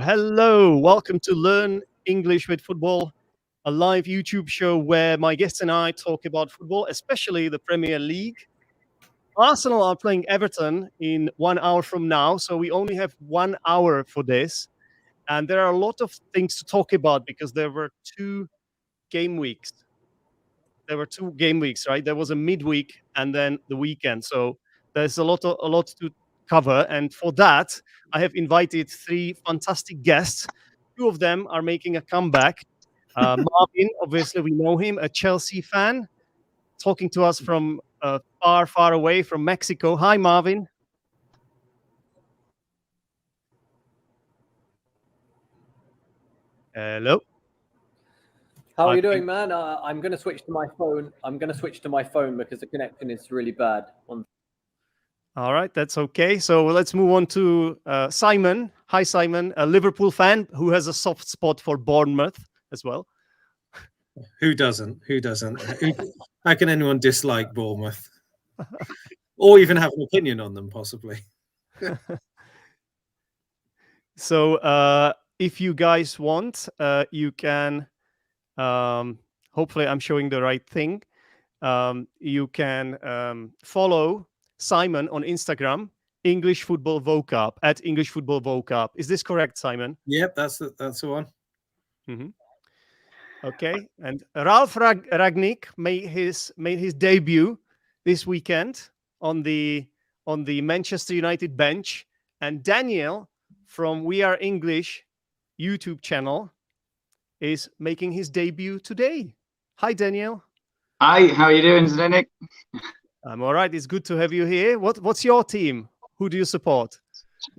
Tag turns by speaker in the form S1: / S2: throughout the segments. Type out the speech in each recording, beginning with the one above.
S1: Hello, welcome to Learn English with Football, a live YouTube show where my guests and I talk about football, especially the Premier League. Arsenal are playing Everton in 1 hour from now, so we only have 1 hour for this. And there are a lot of things to talk about because there were two game weeks. Right? There was a midweek and then the weekend. So there's a lot to cover. And for that, I have invited three fantastic guests. Two of them are making a comeback. Marvin, obviously we know him, a Chelsea fan, talking to us from far, far away from Mexico. Hi, Marvin. Hello.
S2: How are you doing, man? I'm going to switch to my phone. Because the connection is really bad.
S1: All right, that's okay. So let's move on to Simon. Hi, Simon, a Liverpool fan who has a soft spot for Bournemouth as well.
S3: Who doesn't? How can anyone dislike Bournemouth? Or even have an opinion on them, possibly.
S1: So if you guys want, you can... hopefully I'm showing the right thing. You can follow Simon on Instagram, English Football Vocab, at English Football Vocab. Is this correct, Simon?
S3: Yep, that's the one.
S1: Mm-hmm. Okay, and Ralf Ragnick made his debut this weekend on the Manchester United bench, and Daniel from We Are English YouTube channel is making his debut today. Hi, Daniel.
S4: Hi, how are you doing, Zdenek?
S1: I'm all right. It's good to have you here. What's your team? Who do you support?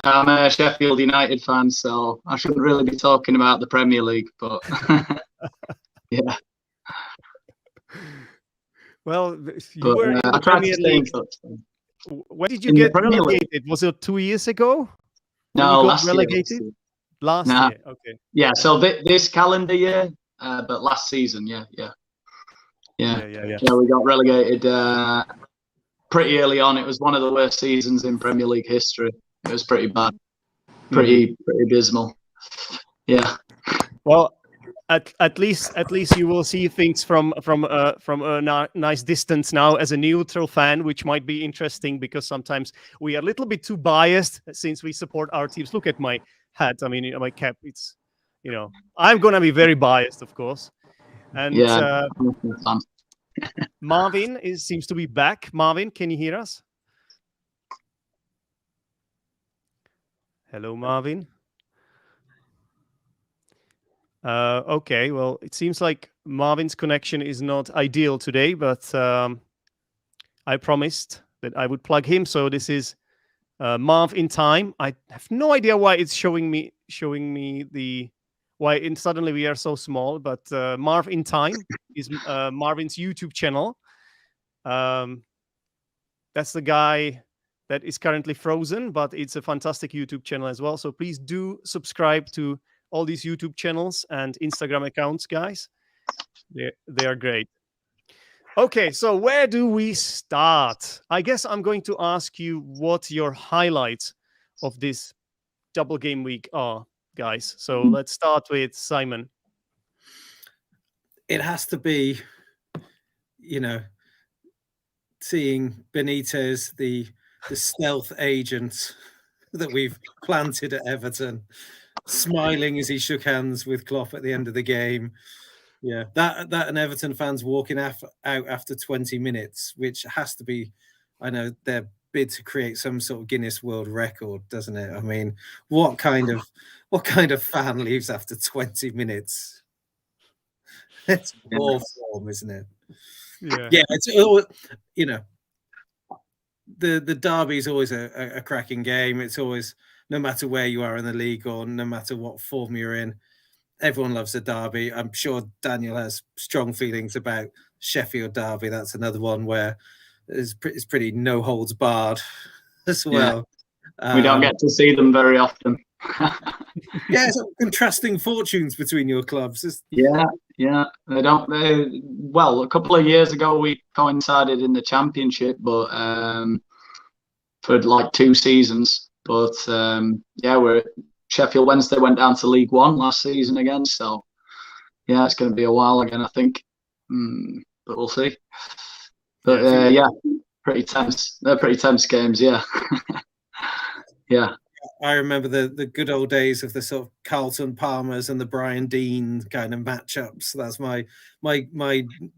S4: I'm a Sheffield United fan, so I shouldn't really be talking about the Premier League, but yeah.
S1: Well, you were in the
S4: I tried to
S1: Premier
S4: stay in
S1: League.
S4: touch.
S1: When did you get relegated? Was it 2 years ago?
S4: No,
S1: last relegated?
S4: year.
S1: Last year, okay.
S4: Yeah, so this calendar year, but last season, yeah. We got relegated pretty early on. It was one of the worst seasons in Premier League history. It was pretty bad, pretty dismal. Yeah.
S1: Well, at least you will see things from a nice distance now as a neutral fan, which might be interesting because sometimes we are a little bit too biased since we support our teams. Look at my hat. I mean, my cap. It's, I'm gonna be very biased, of course. And
S4: yeah.
S1: Marvin seems to be back. Marvin, can you hear us? Hello, Marvin. Okay, well, it seems like Marvin's connection is not ideal today, but I promised that I would plug him. So this is Marv in time. I have no idea why it's showing me why suddenly we are so small, but Marv in time is Marvin's YouTube channel. That's the guy that is currently frozen, but it's a fantastic YouTube channel as well. So please do subscribe to all these YouTube channels and Instagram accounts, guys. They are great. Okay, so where do we start? I guess I'm going to ask you what your highlights of this double game week are, guys. So let's start with Simon.
S3: It has to be, seeing Benitez, the stealth agent that we've planted at Everton, smiling as he shook hands with Klopp at the end of the game. Yeah, that and Everton fans walking out after 20 minutes, which has to be, I know, their bid to create some sort of Guinness World Record, doesn't it? I mean, what kind of fan leaves after 20 minutes? It's poor form, isn't it? Yeah. It's the derby is always a cracking game. It's always, no matter where you are in the league or no matter what form you're in, everyone loves a derby. I'm sure Daniel has strong feelings about Sheffield Derby. That's another one where it's pretty no holds barred as well.
S4: Yeah. We don't get to see them very often.
S3: Yeah, so contrasting fortunes between your clubs.
S4: Yeah. They don't. Well, a couple of years ago we coincided in the Championship, but for like 2 seasons. But we're Sheffield Wednesday went down to League One last season again. So yeah, it's going to be a while again, I think. But we'll see. But yeah, pretty tense. They're pretty tense games. Yeah, yeah.
S3: I remember the good old days of the sort of Carlton Palmers and the Brian Dean kind of matchups. That's my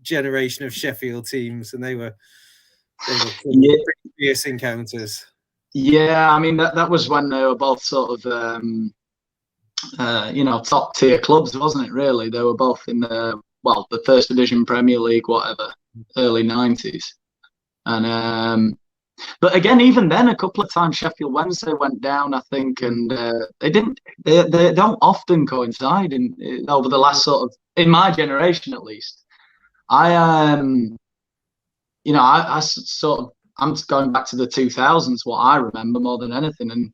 S3: generation of Sheffield teams, and they were pretty fierce encounters.
S4: Yeah, I mean that was when they were both sort of top tier clubs, wasn't it? Really, they were both in the First Division, Premier League, whatever, early 90s, and but again, even then, a couple of times Sheffield Wednesday went down, I think, and they don't often coincide over the last sort of, in my generation at least. I'm going back to the 2000s, what I remember more than anything, and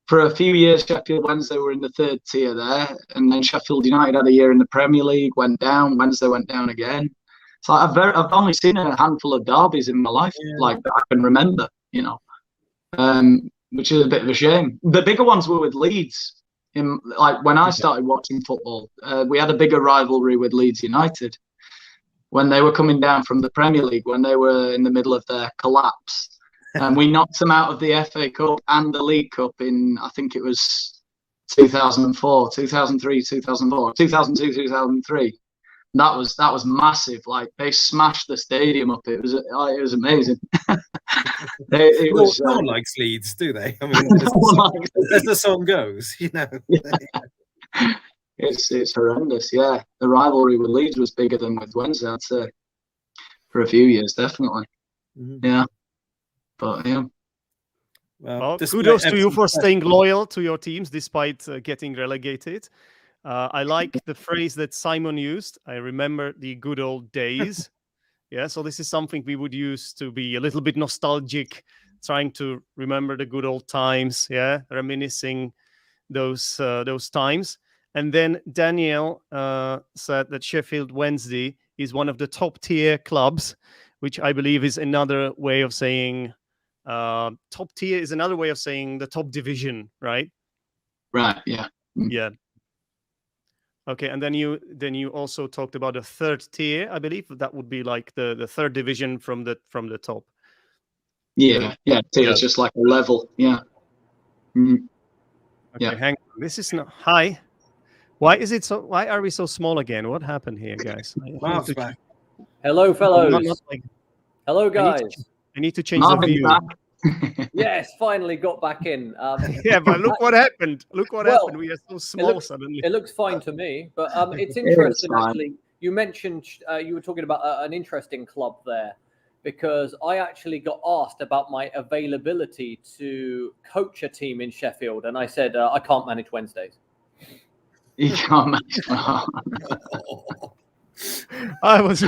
S4: for a few years Sheffield Wednesday were in the third tier there, and then Sheffield United had a year in the Premier League, went down, Wednesday went down again. So I've only seen a handful of derbies in my life, like that I can remember, which is a bit of a shame. The bigger ones were with Leeds. When I started watching football, we had a bigger rivalry with Leeds United when they were coming down from the Premier League, when they were in the middle of their collapse, and we knocked them out of the FA Cup and the League Cup in, I think it was 2004, 2003, 2004, 2002, 2003. That was massive. Like, they smashed the stadium up. It was amazing.
S3: No one likes Leeds, do they? I mean, as the song goes,
S4: It's horrendous. Yeah, the rivalry with Leeds was bigger than with Wednesday, I'd say, for a few years, definitely. Yeah, but yeah.
S1: Well, kudos to you for staying loyal to your teams despite getting relegated. I like the phrase that Simon used. I remember the good old days. Yeah, so this is something we would use to be a little bit nostalgic, trying to remember the good old times. Yeah, reminiscing those times. And then Daniel said that Sheffield Wednesday is one of the top tier clubs, which I believe is another way of saying top tier is another way of saying the top division, right?
S4: Right. Yeah.
S1: Yeah. Okay, and then you also talked about a third tier. I believe that would be like the third division from the top.
S4: Yeah, it's just like a level. Yeah.
S1: Okay, hang on. This is not hi. Why are we so small again? What happened here, guys?
S2: Hello, fellows. Hello, guys.
S1: I need to change the view.
S2: Yes, finally got back in.
S1: Yeah, but look what happened. Look what happened. We are so small suddenly.
S2: It looks fine to me, but it's interesting actually. You mentioned you were talking about an interesting club there, because I actually got asked about my availability to coach a team in Sheffield, and I said I can't manage Wednesdays.
S4: You can't manage.
S1: I was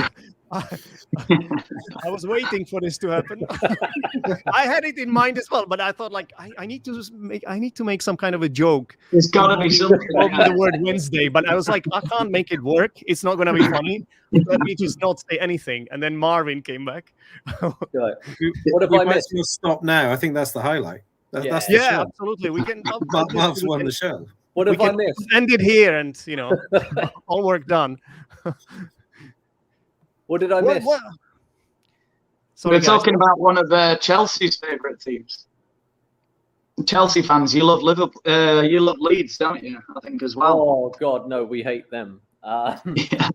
S1: waiting for this to happen. I had it in mind as well, but I thought I need to make some kind of a joke.
S4: There's got to be something.
S1: The word Wednesday, but I was like, I can't make it work. It's not going to be funny. Let me just not say anything. And then Marvin came back.
S2: What if I missed?
S3: We'll stop now. I think that's the highlight. That's the show.
S1: Absolutely. We can.
S3: Marv's won the show.
S2: What if I missed?
S1: End it here, and all work done.
S2: What did I miss?
S4: So we're talking about one of Chelsea's favourite teams. Chelsea fans, you love Liverpool. You love Leeds, don't you? I think as well.
S2: Oh God, no, we hate them.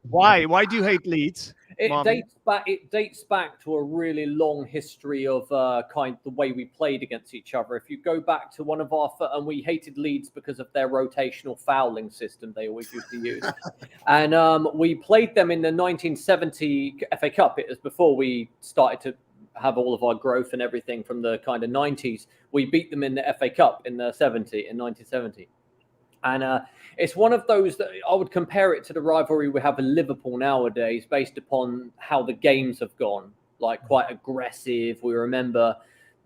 S1: Why? Why do you hate Leeds?
S2: It dates back to a really long history of the way we played against each other. If you go back to one of and we hated Leeds because of their rotational fouling system they always used to use. And we played them in the 1970 FA Cup. It was before we started to have all of our growth and everything from the kind of 90s. We beat them in the FA Cup in 1970. And it's one of those that I would compare it to the rivalry we have in Liverpool nowadays, based upon how the games have gone, like quite aggressive. We remember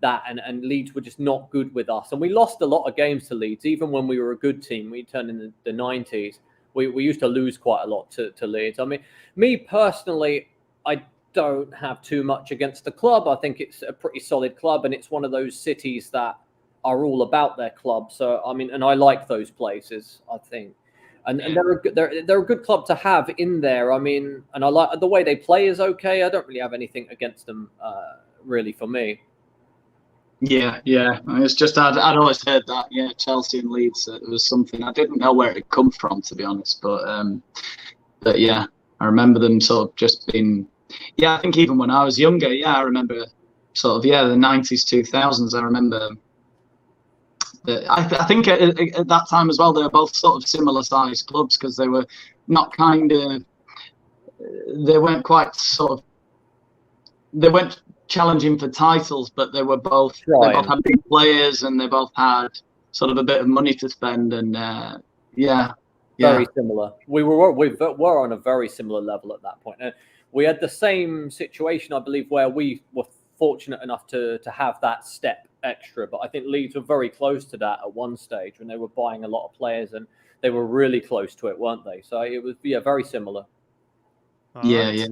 S2: that, and Leeds were just not good with us. And we lost a lot of games to Leeds, even when we were a good team. We turned in the 90s. We used to lose quite a lot to Leeds. I mean, me personally, I don't have too much against the club. I think it's a pretty solid club, and it's one of those cities that are all about their club. So I mean, and I like those places, I think. And they're a good club to have in there. I mean, and I like the way they play is okay. I don't really have anything against them, really, for me.
S4: Yeah. It's just I'd always heard that. Yeah, Chelsea and Leeds. It was something I didn't know where it had come from, to be honest. But yeah, I remember them sort of just being. Yeah, I think even when I was younger, I remember sort of the 90s, 2000s. I remember. I think at that time as well, they were both sort of similar sized clubs because they were not they weren't quite sort of, they weren't challenging for titles, but they both had big players and they both had sort of a bit of money to spend and
S2: very similar. We were on a very similar level at that point. And we had the same situation, I believe, where we were fortunate enough to have that step extra, but I think Leeds were very close to that at one stage when they were buying a lot of players, and they were really close to it, weren't they? So it was very similar.
S4: Yeah.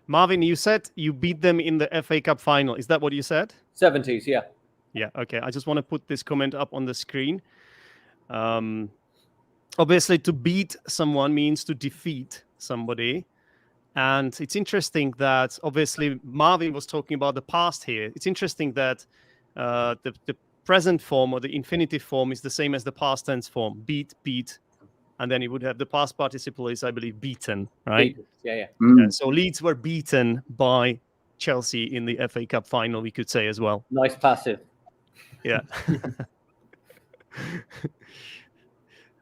S1: Marvin, you said you beat them in the FA Cup final. Is that what you said?
S2: 70s, yeah.
S1: Yeah, okay. I just want to put this comment up on the screen. Obviously, to beat someone means to defeat somebody. And it's interesting that, obviously, Marvin was talking about the past here. It's interesting that the present form or the infinitive form is the same as the past tense form. Beat, and then it would have the past participle is, I believe, beaten, right?
S2: Yeah.
S1: Yeah, so Leeds were beaten by Chelsea in the FA Cup final, we could say as well.
S2: Nice passive.
S1: Yeah.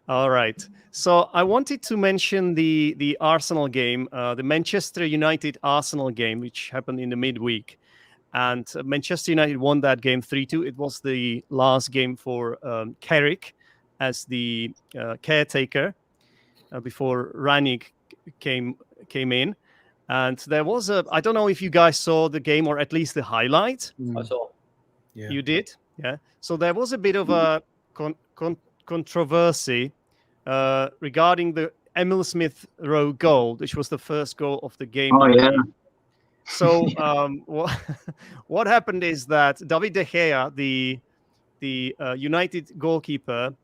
S1: All right. So I wanted to mention the Arsenal game, the Manchester United Arsenal game, which happened in the midweek. And Manchester United won that game 3-2. It was the last game for Carrick as the caretaker before Rangnick came in. And there was I don't know if you guys saw the game or at least the highlight.
S2: I saw.
S3: Yeah.
S1: You did? Yeah. So there was a bit of a controversy regarding the Emil Smith Rowe goal, which was the first goal of the game.
S4: Oh, yeah.
S1: So what happened is that David De Gea, the United goalkeeper,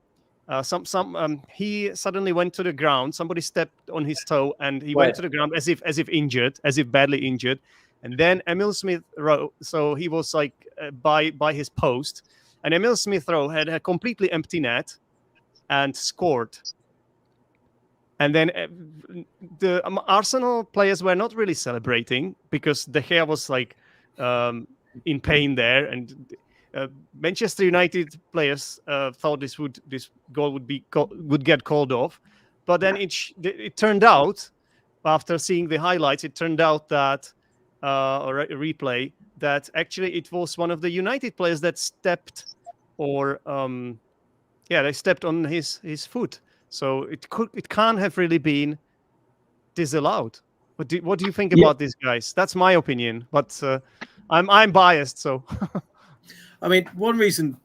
S1: he suddenly went to the ground. Somebody stepped on his toe, and he went to the ground as if injured, as if badly injured. And then Emil Smith Rowe, so he was like by his post, and Emil Smith Rowe had a completely empty net and scored. And then the Arsenal players were not really celebrating because De Gea was like in pain there, and Manchester United players thought this goal would get called off. But then it turned out, after seeing the highlights, it turned out that or a replay that actually it was one of the United players that stepped they stepped on his foot. So it can't have really been disallowed. What do you think about this, guys? That's my opinion, but I'm biased. So,
S3: I mean, one reason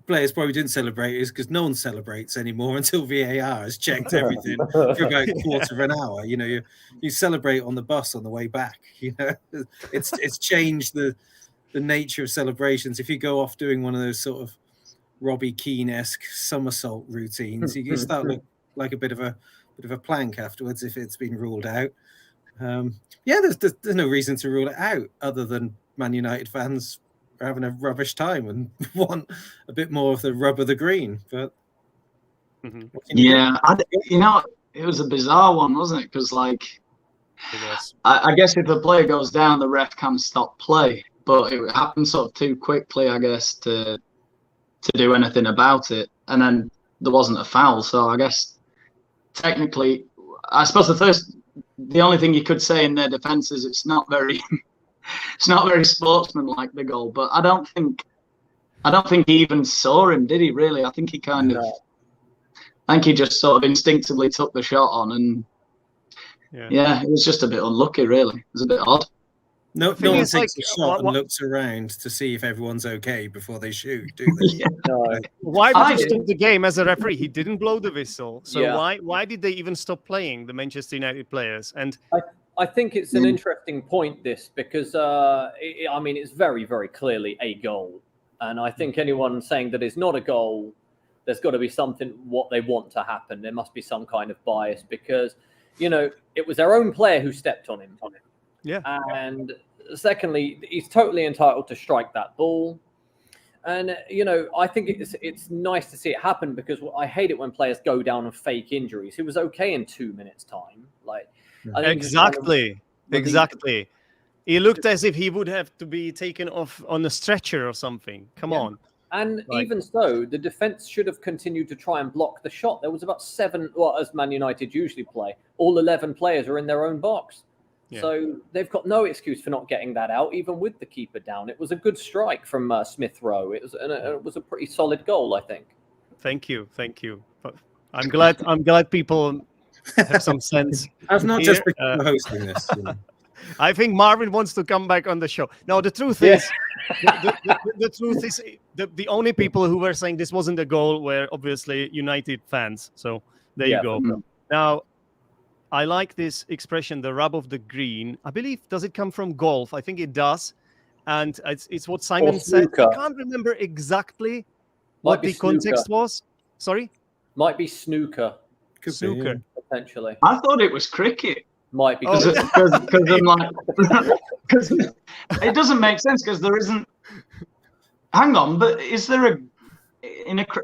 S3: players probably didn't celebrate is because no one celebrates anymore until VAR has checked everything for about a quarter of an hour. You know, you celebrate on the bus on the way back. You know, it's changed the nature of celebrations. If you go off doing one of those sort of Robbie Keane-esque somersault routines, you start look like a bit of a plank afterwards if it's been ruled out. There's no reason to rule it out other than Man United fans are having a rubbish time and want a bit more of the rub of the green. But
S4: it was a bizarre one, wasn't it? Because I guess if a player goes down, the ref can stop play, but it happened sort of too quickly, I guess, to do anything about it. And then there wasn't a foul, so I guess technically, I suppose the only thing you could say in their defence is it's not very sportsmanlike, the goal. But I don't think he even saw him, did he? Really? I think he just sort of instinctively took the shot on, and it was just a bit unlucky. Really, it was a bit odd.
S3: No one takes a shot and looks around to see if everyone's okay before they shoot, do they?
S1: Why would he stop the game as a referee? He didn't blow the whistle. So why did they even stop playing, the Manchester United players? And
S2: I think it's an interesting point, this, because it's very, very clearly a goal. And I think anyone saying that it's not a goal, there's got to be something what they want to happen. There must be some kind of bias because, it was their own player who stepped on him.
S1: Yeah.
S2: And secondly, he's totally entitled to strike that ball. And, I think it's nice to see it happen because I hate it when players go down and fake injuries. It was okay in 2 minutes' time. I think
S1: Exactly. He looked as if he would have to be taken off on a stretcher or something. Come on.
S2: And even so, the defence should have continued to try and block the shot. There was about 7, as Man United usually play, all 11 players are in their own box. Yeah. So they've got no excuse for not getting that out, even with the keeper down. It was a good strike from Smith Rowe. It was a pretty solid goal, I think.
S1: Thank you. I'm glad people have some sense.
S3: I've not just been hosting this.
S1: I think Marvin wants to come back on the show. No, the truth is, the truth is, the only people who were saying this wasn't a goal were obviously United fans. So there you go. Mm-hmm. Now, I like this expression, the rub of the green. I believe, does it come from golf? I think it does. And it's what Simon said. I can't remember exactly what the context was. Sorry?
S2: Might be snooker.
S1: Snooker.
S2: Potentially.
S4: I thought it was cricket.
S2: Might be
S4: because I'm like, because it doesn't make sense because there isn't. Hang on, but is there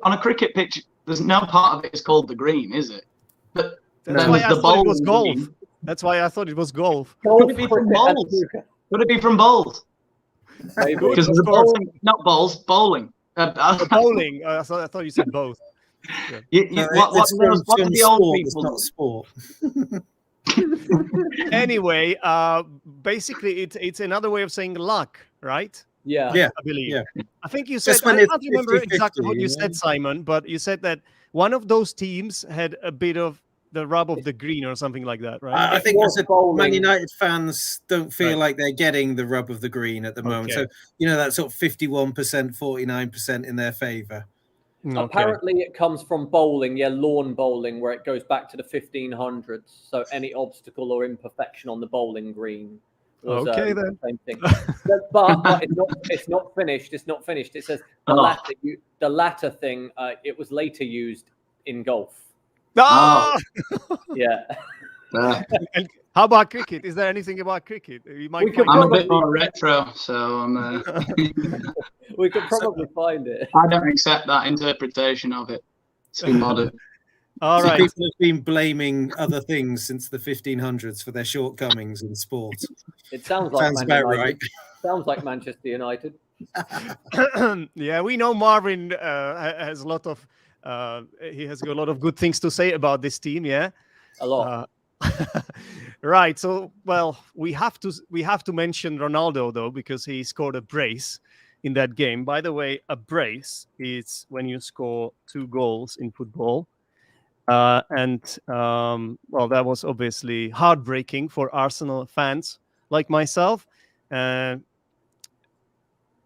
S4: on a cricket pitch? There's no part of it is called the green, is it? But
S1: that's why I thought it was golf. Green. That's why I thought it was golf.
S4: Could it be from bowls? Could it be from bowls? Because the bowling, not bowls, bowling.
S1: Bowling. I thought you said both.
S4: Yeah. What do the old people?
S3: Not sport.
S1: Anyway, basically, it's another way of saying luck, right?
S2: Yeah.
S1: I believe. Yeah. I think you said, I can't remember exactly what you said, Simon, but you said that one of those teams had a bit of the rub of the green or something like that, right?
S3: I think Man United fans don't feel like they're getting the rub of the green at the moment. So, that sort of 51%, 49% in their favour.
S2: Okay. Apparently it comes from bowling, lawn bowling, where it goes back to the 1500s. So any obstacle or imperfection on the bowling green was the same thing. but it's not finished. It's not finished. It says the latter thing. It was later used in golf. Yeah.
S1: And how about cricket? Is there anything about cricket?
S4: I'm a bit more retro, so I'm.
S2: We could probably find it.
S4: I don't accept that interpretation of it. It's too modern.
S1: All right.
S3: People have been blaming other things since the 1500s for their shortcomings in sport.
S2: It sounds like
S3: about right.
S2: Sounds like Manchester United.
S1: Yeah, we know Marvin has a lot of. He has got a lot of good things to say about this team. Yeah,
S2: a lot.
S1: Right. So, we have to mention Ronaldo though, because he scored a brace in that game. By the way, a brace is when you score 2 goals in football. That was obviously heartbreaking for Arsenal fans like myself.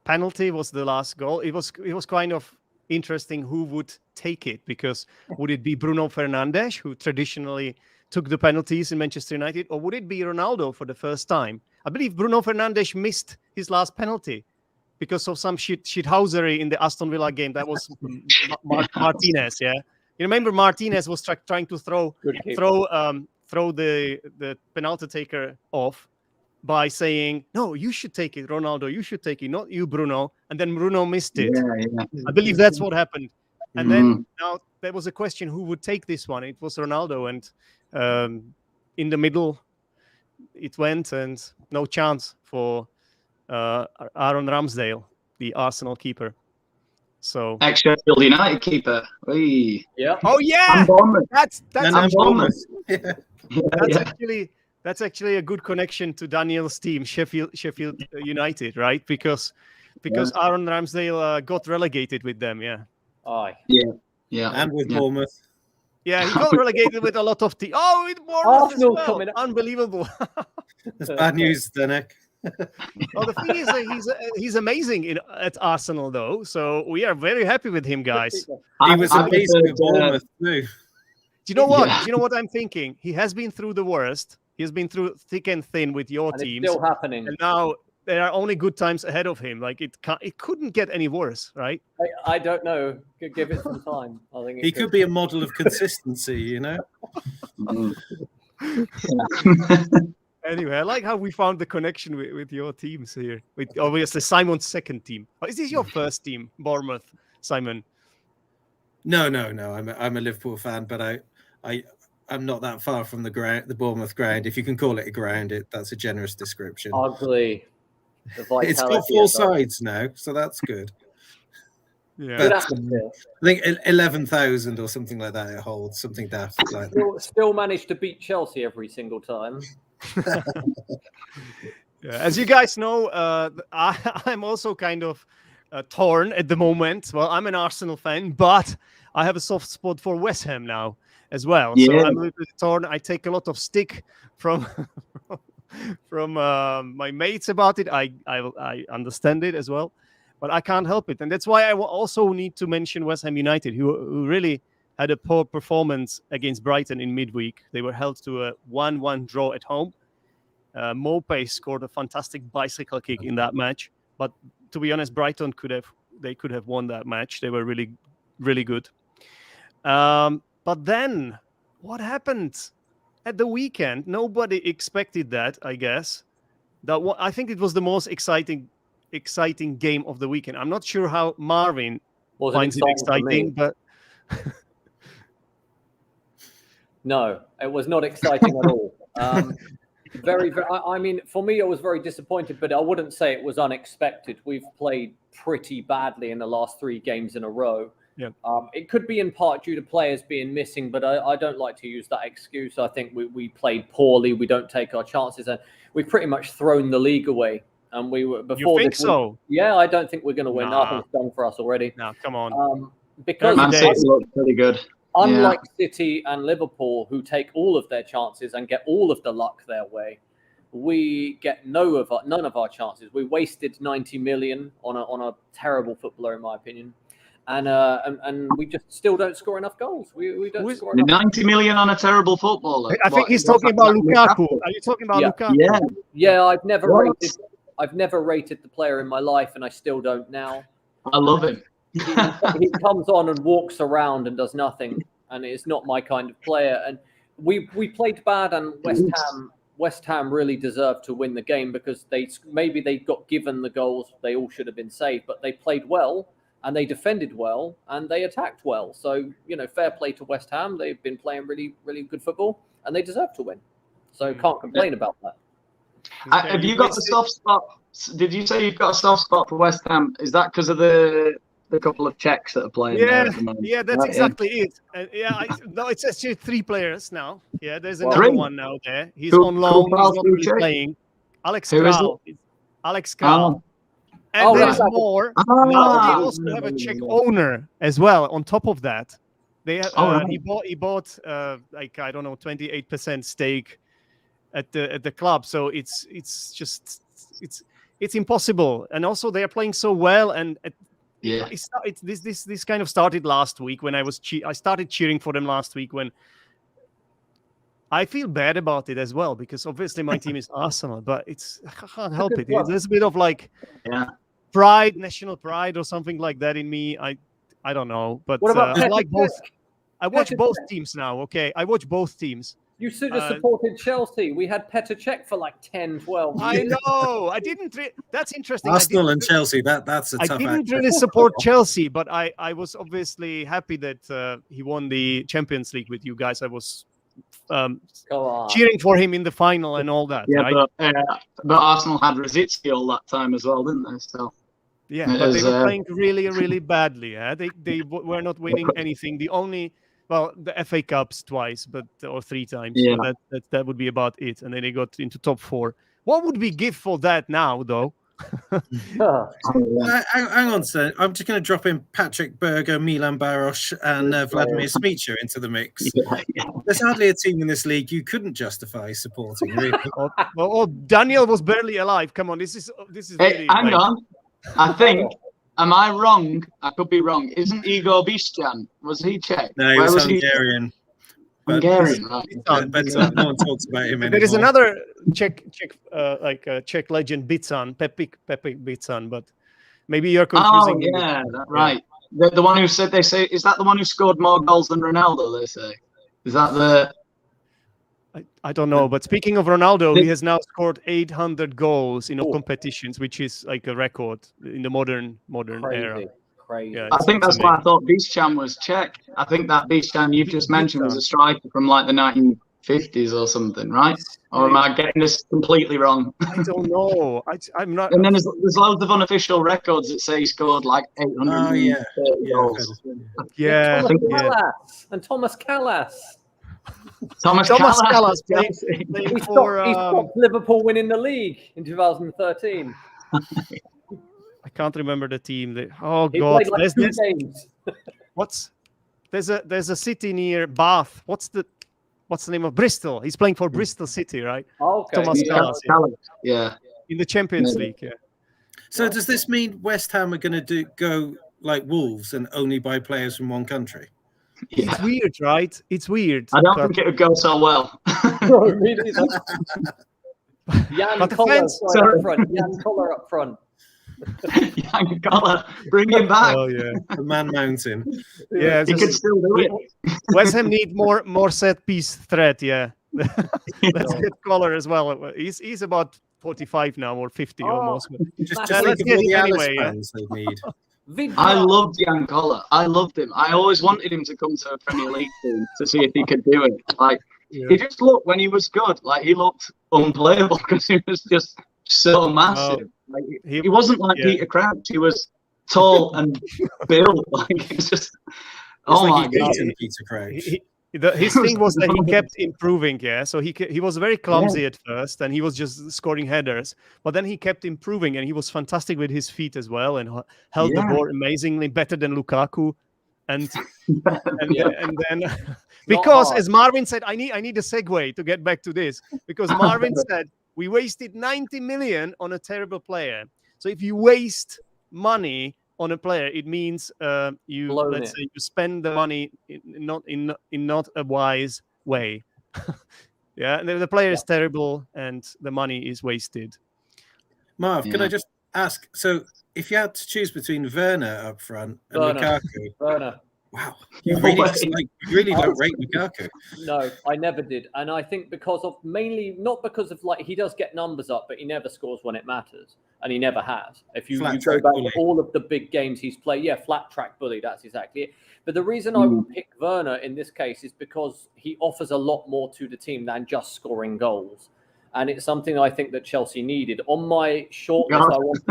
S1: Penalty was the last goal. It was kind of interesting who would take it, because would it be Bruno Fernandes, who traditionally took the penalties in Manchester United, or would it be Ronaldo for the first time? I believe Bruno Fernandes missed his last penalty because of some shithousery in the Aston Villa game. That was Martinez, yeah? You remember Martinez was trying to throw the penalty taker off by saying, no, you should take it, Ronaldo, you should take it, not you, Bruno. And then Bruno missed it.
S4: Yeah.
S1: I believe that's what happened. And then now there was a question who would take this one. It was Ronaldo, and in the middle it went, and no chance for Aaron Ramsdale, the Arsenal keeper. So
S4: ex-Sheffield United keeper. Oy.
S2: Yeah.
S1: Oh yeah. That's That's actually a good connection to Daniel's team, Sheffield United, right? Because Aaron Ramsdale got relegated with them, yeah.
S2: Aye.
S4: Yeah.
S3: And with Bournemouth.
S1: Yeah, he got relegated with a lot of teams. Oh, with Bournemouth as well. Coming. Unbelievable.
S3: That's bad news, Zdenek.
S1: Well, the thing is, he's amazing at Arsenal, though. So we are very happy with him, guys.
S3: He was amazing at Bournemouth too.
S1: Do you know what? Do you know what I'm thinking? He has been through the worst. He's been through thick and thin with your teams.
S2: It's still happening.
S1: And now there are only good times ahead of him. Like it couldn't get any worse, right?
S2: I don't know. Give it some time. I think
S3: He could be a model of consistency, you know.
S1: Anyway, I like how we found the connection with your teams here. With obviously Simon's second team. Is this your first team, Bournemouth, Simon?
S3: No. I'm a Liverpool fan, but I'm not that far from the Bournemouth ground. If you can call it a ground, that's a generous description.
S2: Ugly.
S3: It's got 4 sides now, so that's good.
S1: Yeah.
S3: But, I think 11,000 or something like that. It holds something daft like that.
S2: Still managed to beat Chelsea every single time.
S1: Yeah, as you guys know, I'm also kind of torn at the moment. Well, I'm an Arsenal fan, but I have a soft spot for West Ham now as well.
S4: Yeah.
S1: So I'm a little bit torn. I take a lot of stick from my mates about it. I understand it as well, but I can't help it, and that's why I also need to mention West Ham United, who really had a poor performance against Brighton in midweek. They were held to a 1-1 draw at home. Mopey scored a fantastic bicycle kick in that match, but to be honest, Brighton could have won that match. They were really, really good. But then, what happened at the weekend? Nobody expected that, I guess. I think it was the most exciting game of the weekend. I'm not sure how Marvin finds it exciting, but
S2: no, it was not exciting at all. Very, I mean, for me, I was very disappointed, but I wouldn't say it was unexpected. We've played pretty badly in the last 3 games in a row.
S1: Yeah.
S2: It could be in part due to players being missing, but I don't like to use that excuse. I think we played poorly. We don't take our chances, and we've pretty much thrown the league away. And we were before.
S1: You think so?
S2: Yeah, I don't think we're going to win.
S1: Nah.
S2: I think it's done for us already.
S1: No, come on.
S2: Because
S4: Man City looked pretty good.
S2: unlike City and Liverpool, who take all of their chances and get all of the luck their way, we get none of our chances. We wasted 90 million on a terrible footballer, in my opinion, and we just still don't score enough goals. We don't score enough.
S4: 90 million on a terrible footballer.
S1: I think he's talking about Lukaku. Are you talking about Lukaku?
S2: Yeah. I've never rated the player in my life, and I still don't now.
S4: I love him.
S2: He comes on and walks around and does nothing, and it's not my kind of player. And we played bad, and West Ham really deserved to win the game because they got given the goals. They all should have been saved, but they played well and they defended well and they attacked well. So, fair play to West Ham. They've been playing really, really good football and they deserve to win. So can't complain about that.
S4: Have you got the soft spot? Did you say you've got a soft spot for West Ham? Is that because of the couple of Czechs that are playing there at the moment?
S1: Yeah, that's exactly it. No, it's actually 3 players now. Yeah, there's another one now there. He's on loan. He's not really playing. Alex Kral. Alex Kral. And there's more. Now they also have a Czech owner as well. On top of that, they have, he bought 28% stake at the club. So it's impossible. And also they are playing so well. And this kind of started last week when I started cheering for them last week, when I feel bad about it as well, because obviously my team is Arsenal, but I can't help it. There's a bit of pride, national pride or something like that in me. I don't know, but I like both. I watch both teams now. Okay, I watch both teams.
S2: You should have supported Chelsea. We had Petr Cech for like 10, 12 years.
S1: I know. I didn't. That's interesting.
S3: Arsenal and Chelsea. That's a tough.
S1: I didn't really support Chelsea, but I was obviously happy that he won the Champions League with you guys. I was cheering for him in the final and all that.
S4: Yeah,
S1: right?
S4: but Arsenal had Rosicki all that time as well, didn't they? So
S1: yeah, but they were playing really, really badly. Yeah? They were not winning anything. The FA Cups twice, or 3 times.
S3: Yeah.
S1: So that would be about it. And then they got into top 4. What would we give for that now, though?
S3: Hang on, sir. I'm just going to drop in Patrick Berger, Milan Baros, and Vladimir Smicha into the mix. There's hardly a team in this league you couldn't justify supporting, really.
S1: Daniel was barely alive. Come on, this is
S4: really. Hang on. I think. Am I wrong? I could be wrong. Isn't Igor Biscan? Was he Czech?
S3: No, he was Hungarian.
S4: Hungarian, right?
S3: But no one talks about him anymore.
S1: There is another Czech legend, Bitsan, Pepik Bitsan, but maybe you're confusing.
S4: Oh yeah, right. The one who said is that the one who scored more goals than Ronaldo? They say, is that the?
S1: I don't know, but speaking of Ronaldo, he has now scored 800 goals in all competitions, which is like a record in the modern era.
S2: Crazy.
S1: Yeah,
S4: I think that's why I thought Bišćan was Czech. I think that Bišćan you've just mentioned was a striker from like the 1950s or something, right? Or am I getting this completely wrong?
S1: I don't know. I'm not.
S4: And then there's loads of unofficial records that say he scored like 830 goals.
S1: Yeah.
S2: And Thomas Callas.
S4: Thomas Callas
S2: played for he stopped Liverpool winning the league in 2013.
S1: I can't remember the team. God,
S2: played like 2 games.
S1: There's a city near Bath. What's the name of Bristol? He's playing for Bristol City, right?
S2: Oh, okay.
S1: Thomas Callas.
S4: Yeah.
S1: In the Champions League, yeah.
S3: So does this mean West Ham are going to go like Wolves and only buy players from one country?
S1: Yeah. It's weird, right? It's weird.
S4: I don't think it would go so well.
S2: No, me neither. Jan Koller up front.
S4: Jan Koller, bring him back.
S1: Oh yeah,
S3: the Man Mountain.
S4: Yeah, he could still do it.
S1: West Ham need more set piece threat. Yeah, let's get Koller as well. He's about 45 now or 50 almost.
S3: Just let's get him anyway. They need.
S4: I loved Jan Koller. I loved him. I always wanted him to come to a Premier League team to see if he could do it. Like he just looked when he was good. Like he looked unplayable because he was just so massive. Like, he wasn't like Peter Crouch. He was tall and built. Like it's just. Oh my god,
S3: Peter Crouch.
S1: His thing was that he kept improving, so he was very clumsy at first, and he was just scoring headers. But then he kept improving, and he was fantastic with his feet as well, and held the ball amazingly, better than Lukaku. And then because as Marvin said, I need a segue to get back to this, because Marvin said we wasted 90 million on a terrible player. So if you waste money on a player, it means you spend the money in not a wise way. And the player is terrible and the money is wasted.
S3: Marv, can I just ask? So, if you had to choose between Werner up front and Lukaku,
S2: Werner.
S3: Wow, you really don't rate Lukaku.
S2: No, I never did, and I think because of mainly not because of like he does get numbers up, but he never scores when it matters, and he never has. If you go back to all of the big games he's played, flat track bully, that's exactly it. But the reason I would pick Werner in this case is because he offers a lot more to the team than just scoring goals. And it's something I think that Chelsea needed. On my shortlist,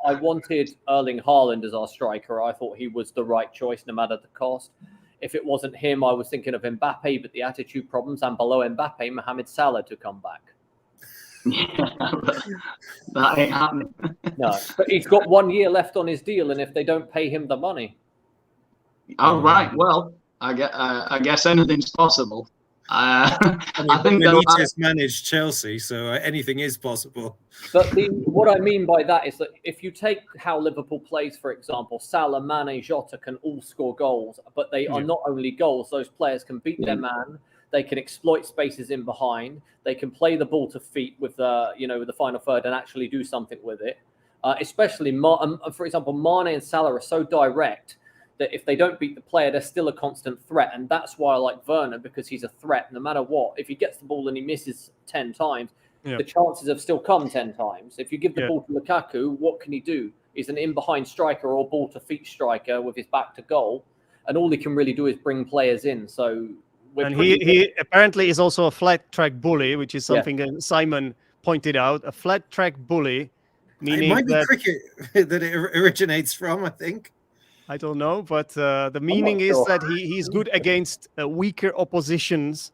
S2: I wanted Erling Haaland as our striker. I thought he was the right choice, no matter the cost. If it wasn't him, I was thinking of Mbappe, but the attitude problems, and below Mbappe, Mohamed Salah to come back.
S4: That ain't happening.
S2: No, but he's got 1 year left on his deal, and if they don't pay him the money.
S4: Oh, right. Well, I guess anything's possible. I think
S3: Benitez managed Chelsea, so anything is possible.
S2: But what I mean by that is that if you take how Liverpool plays, for example, Salah, Mane, Jota can all score goals, but they are not only goals. Those players can beat their man. They can exploit spaces in behind. They can play the ball to feet with the final third and actually do something with it. Especially, for example, Mane and Salah are so direct that if they don't beat the player, they're still a constant threat. And that's why I like Werner, because he's a threat no matter what. If he gets the ball and he misses 10 times, the chances have still come 10 times. If you give the ball to Lukaku, what can he do? He's an in-behind striker or ball-to-feet striker with his back to goal. And all he can really do is bring players in. So
S1: he apparently is also a flat-track bully, which is something that Simon pointed out. A flat-track bully, meaning
S3: it might be cricket that it originates from, I think.
S1: I don't know, but the meaning is that he's good against weaker oppositions,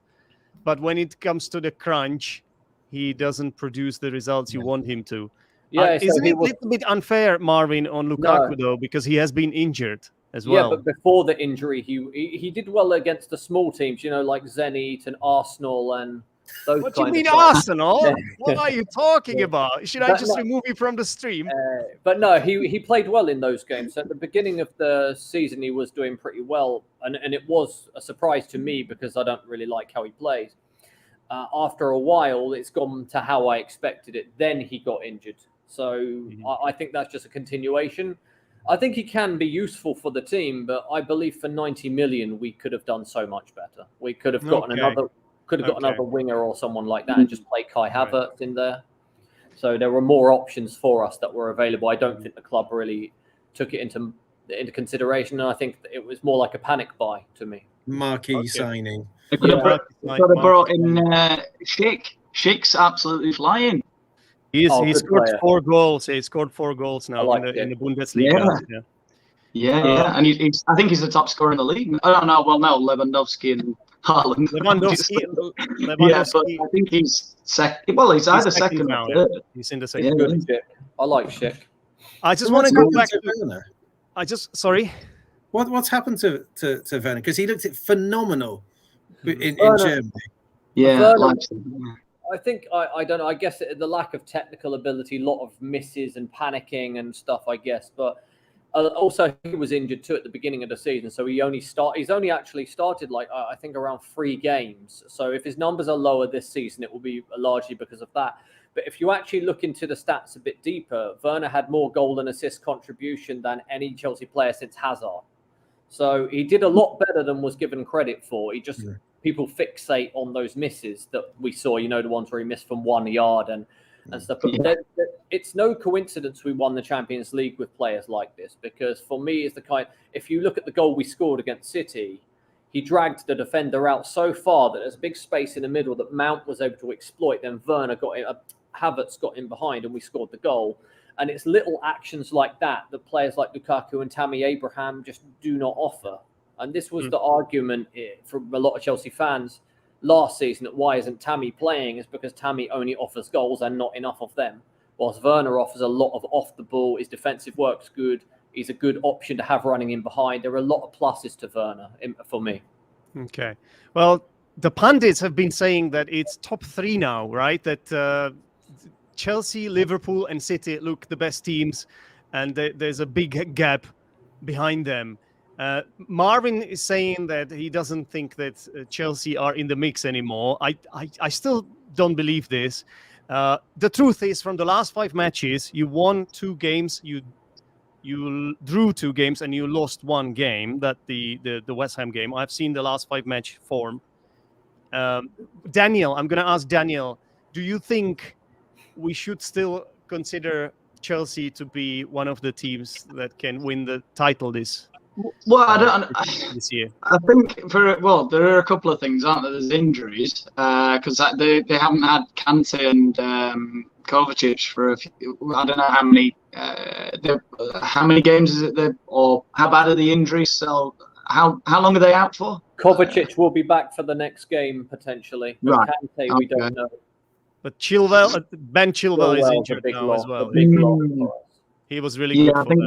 S1: but when it comes to the crunch, he doesn't produce the results you want him to. Isn't it a little bit unfair, Marvin, on Lukaku, though, because he has been injured as well?
S2: Yeah, but before the injury, he did well against the small teams, like Zenit and Arsenal and Those
S1: What do you
S2: kind
S1: mean
S2: of players.
S1: Arsenal? What are you talking
S2: Yeah.
S1: about? Should I
S2: But
S1: just
S2: no-
S1: remove you from the stream?
S2: But no, he played well in those games. So at the beginning of the season, he was doing pretty well, and it was a surprise to me because I don't really like how he plays. After a while, it's gone to how I expected it. Then he got injured, so I think that's just a continuation. I think he can be useful for the team, but I believe for 90 million, we could have done so much better. We could have gotten another winger or someone like that and just play Kai Havertz in there. So there were more options for us that were available. I don't think the club really took it into consideration, and I think that it was more like a panic buy to me.
S3: Marquee signing.
S4: They could have brought in Schick. Schick's absolutely flying.
S1: He scored 4 goals. He scored 4 goals now in the Bundesliga.
S4: Yeah. And he's I think he's the top scorer in the league. I don't know. Well, no, Lewandowski and Haaland.
S1: Lewandowski.
S4: Yeah, but I think he's second. Well, he's either second
S1: now,
S4: or third.
S1: He's in the second.
S2: Good. I like Schick.
S1: I just want to go back
S3: to Werner.
S1: Sorry.
S3: What's happened to Werner? Because he looked phenomenal in Germany.
S4: Yeah,
S2: I think I don't know. I guess the lack of technical ability, a lot of misses and panicking and stuff. I guess, but also he was injured too at the beginning of the season, so he's only actually started like I think around 3 games. So if his numbers are lower this season, it will be largely because of that. But if you actually look into the stats a bit deeper, Werner had more goal and assist contribution than any Chelsea player since Hazard. So he did a lot better than was given credit for. He just people fixate on those misses that we saw. You know, the ones where he missed from 1 yard and stuff. But it's no coincidence we won the Champions League with players like this, because for me, it's the kind. If you look at the goal we scored against City, he dragged the defender out so far that there's a big space in the middle that Mount was able to exploit. Then Werner Havertz got in behind and we scored the goal. And it's little actions like that players like Lukaku and Tammy Abraham just do not offer. And this was the argument from a lot of Chelsea fans last season that why isn't Tammy playing is because Tammy only offers goals and not enough of them. Whilst Werner offers a lot of off the ball, his defensive work's good. He's a good option to have running in behind. There are a lot of pluses to Werner for me.
S1: Okay. Well, the pundits have been saying that it's top 3 now, right? That Chelsea, Liverpool, and City look the best teams, and there's a big gap behind them. Marvin is saying that he doesn't think that Chelsea are in the mix anymore. I still don't believe this. The truth is, from the last 5 matches, you won 2 games, you drew 2 games, and you lost 1 game. That the West Ham game. I've seen the last 5 match form. Daniel, I'm going to ask Daniel. Do you think we should still consider Chelsea to be one of the teams that can win the title this year?
S4: I think there are a couple of things, aren't there? There's injuries because they haven't had Kante and Kovacic for a few, I don't know how many games is it, or how bad are the injuries? So how long are they out for?
S2: Kovacic will be back for the next game potentially. But
S4: right.
S2: Kante, we don't know.
S1: But Ben Chilwell is injured now as well. He was really good.
S4: I think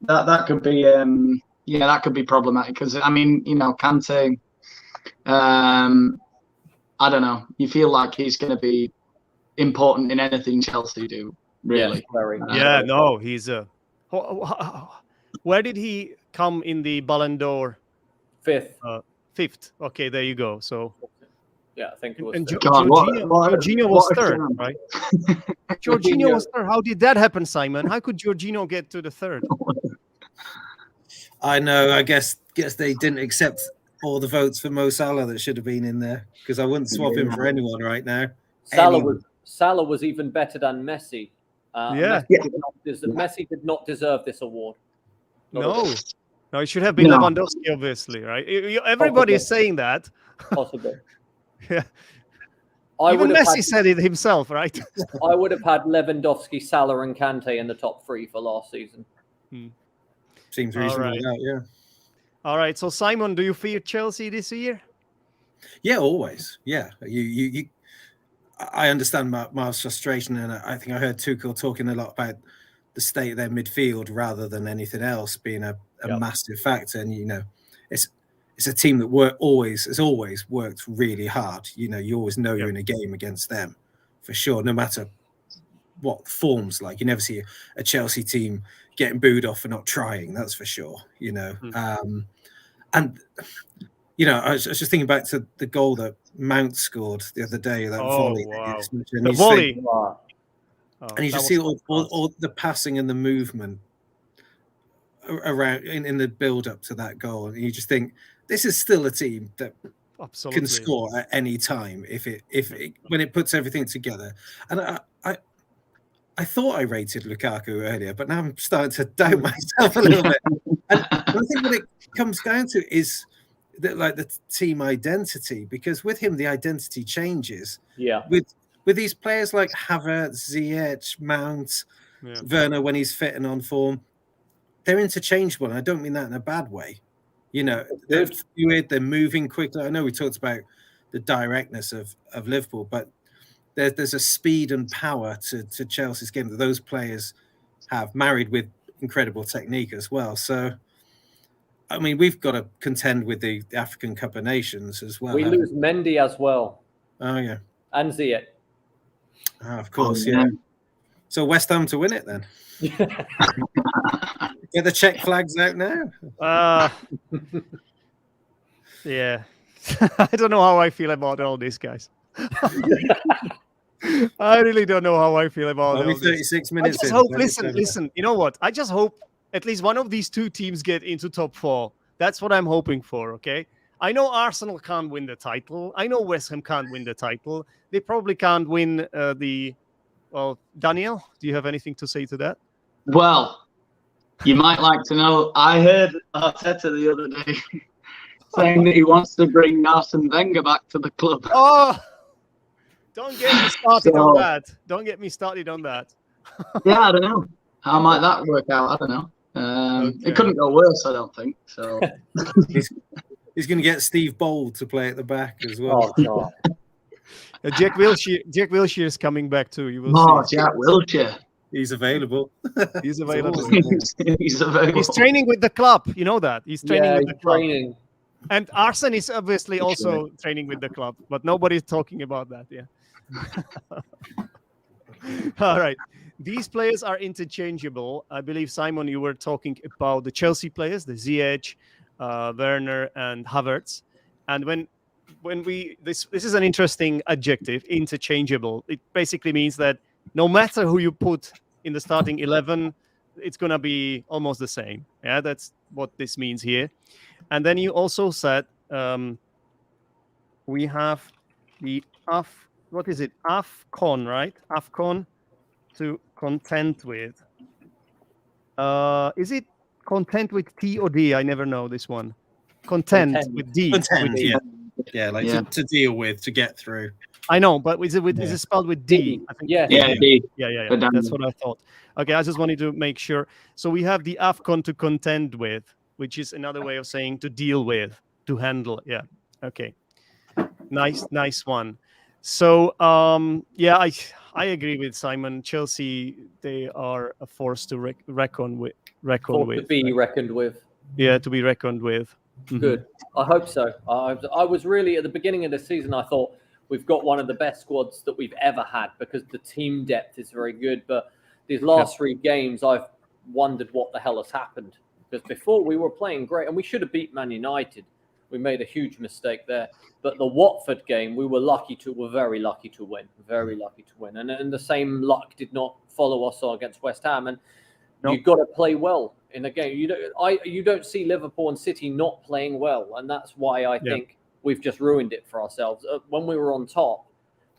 S4: that could be that could be problematic because I mean, you know, Kante, I don't know. You feel like he's going to be important in anything Chelsea do, really.
S1: Yes, he's a. Where did he come in the Ballon d'Or?
S2: 5th.
S1: 5th. Okay, there you go. So.
S2: Yeah, I think it was.
S1: And Jorginho was 3rd, right? Jorginho was 3rd. How did that happen, Simon? How could Jorginho get to the 3rd?
S3: I know. I guess they didn't accept all the votes for Mo Salah that should have been in there, because I wouldn't swap him for anyone right now.
S2: Salah was even better than Messi. Messi did not deserve this award.
S1: No, it should have been Lewandowski, obviously, right? Everybody is saying that.
S2: Possibly.
S1: Yeah. Even Messi said it himself, right?
S2: I would have had Lewandowski, Salah, and Kante in the top 3 for last season.
S3: Seems reasonable, yeah.
S1: All right. So, Simon, do you fear Chelsea this year?
S3: Yeah, always. Yeah, you I understand Marv's frustration, and I think I heard Tuchel talking a lot about the state of their midfield rather than anything else being a massive factor. And you know, it's a team that has always worked really hard. You know, you always know you're in a game against them for sure, no matter what form's like. You never see a Chelsea team getting booed off for not trying, that's for sure, you know. And you know, I was just thinking back to the goal that Mount scored the other day, that volley.
S1: Wow.
S3: And
S1: The volley.
S3: And you just see all the passing and the movement around in the build up to that goal, and you just think this is still a team that can score at any time if it when it puts everything together. And I thought I rated Lukaku earlier, but now I'm starting to doubt myself a little bit. And I think what it comes down to is that, like, the team identity, because with him the identity changes.
S2: Yeah.
S3: With these players like Havertz, Ziyech, Mount, Werner when he's fit and on form, they're interchangeable. And I don't mean that in a bad way. You know, they're fluid, they're moving quickly. I know we talked about the directness of Liverpool, but there's a speed and power to Chelsea's game that those players have, married with incredible technique as well. So, I mean, we've got to contend with the African Cup of Nations as well.
S2: We lose Mendy as well.
S3: Oh, yeah.
S2: And Ziyech.
S3: Of course, yeah. So West Ham to win it then. Get the Czech flags out now.
S1: Yeah. I don't know how I feel about all these guys. I really don't know how I feel about
S3: Only
S1: all
S3: 36 minutes.
S1: I just hope, listen, you know what? I just hope at least one of these two teams get into top 4. That's what I'm hoping for, okay? I know Arsenal can't win the title. I know West Ham can't win the title. They probably can't win well, Daniel, do you have anything to say to that?
S4: Well, you might like to know, I heard Arteta the other day saying that he wants to bring Arsene Wenger back to the club.
S1: Oh, don't get me started on that. Don't get me started on that.
S4: Yeah, I don't know. How might that work out? I don't know. It couldn't go worse, I don't think. So
S3: he's going to get Steve Bold to play at the back as well.
S2: Oh, God.
S1: Jack Wilshere is coming back too. You will see.
S4: Jack Wilshere.
S3: He's available.
S1: He's available.
S4: He's available.
S1: He's training with the club. You know that. He's training with the club.
S2: Training.
S1: And Arsene is obviously also training with the club, but nobody's talking about that. Yeah. All right. These players are interchangeable. I believe, Simon, you were talking about the Chelsea players, the Ziyech, Werner, and Havertz. And when we this is an interesting adjective, interchangeable. It basically means that no matter who you put in the starting 11, it's going to be almost the same. Yeah, that's what this means here. And then you also said we have the AFCON, right? AFCON to contend with. Is it content with T or D? I never know this one. Contend with D.
S3: Contend, yeah, like to deal with, to get through.
S1: I know, but is it spelled with D? I think.
S2: Yeah.
S4: D.
S1: Yeah. That's what I thought. Okay, I just wanted to make sure. So we have the AFCON to contend with, which is another way of saying to deal with, to handle. Yeah. Okay. Nice one. So I agree with Simon. Chelsea, they are a force to reckon with.
S2: To be reckoned with.
S1: Yeah, to be reckoned with. Mm-hmm.
S2: Good. I hope so. I was really, at the beginning of the season, I thought we've got one of the best squads that we've ever had because the team depth is very good. But these last 3 games, I've wondered what the hell has happened. Because before we were playing great, and we should have beat Man United. We made a huge mistake there. But the Watford game, we're very lucky to win. Very lucky to win. And the same luck did not follow us against West Ham. And you've got to play well in a game. You don't see Liverpool and City not playing well. And that's why I think we've just ruined it for ourselves. When we were on top,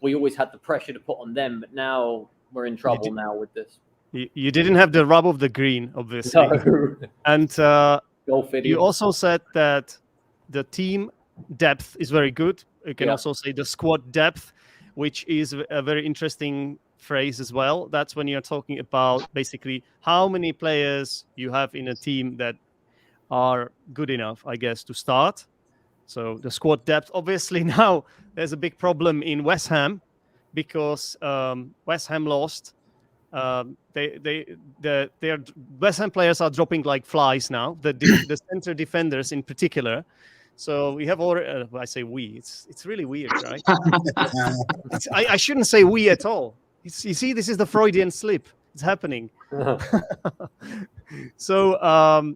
S2: we always had the pressure to put on them. But now we're in trouble now with this.
S1: You didn't have the rub of the green, obviously.
S2: No.
S1: And you also said that the team depth is very good. You can also say the squad depth, which is a very interesting phrase as well. That's when you're talking about basically how many players you have in a team that are good enough, I guess, to start. So the squad depth, obviously now there's a big problem in West Ham because West Ham lost. Their West Ham players are dropping like flies now. The center defenders in particular, So we have already. I say we. It's really weird, right? I shouldn't say we at all. You see, this is the Freudian slip. It's happening. So,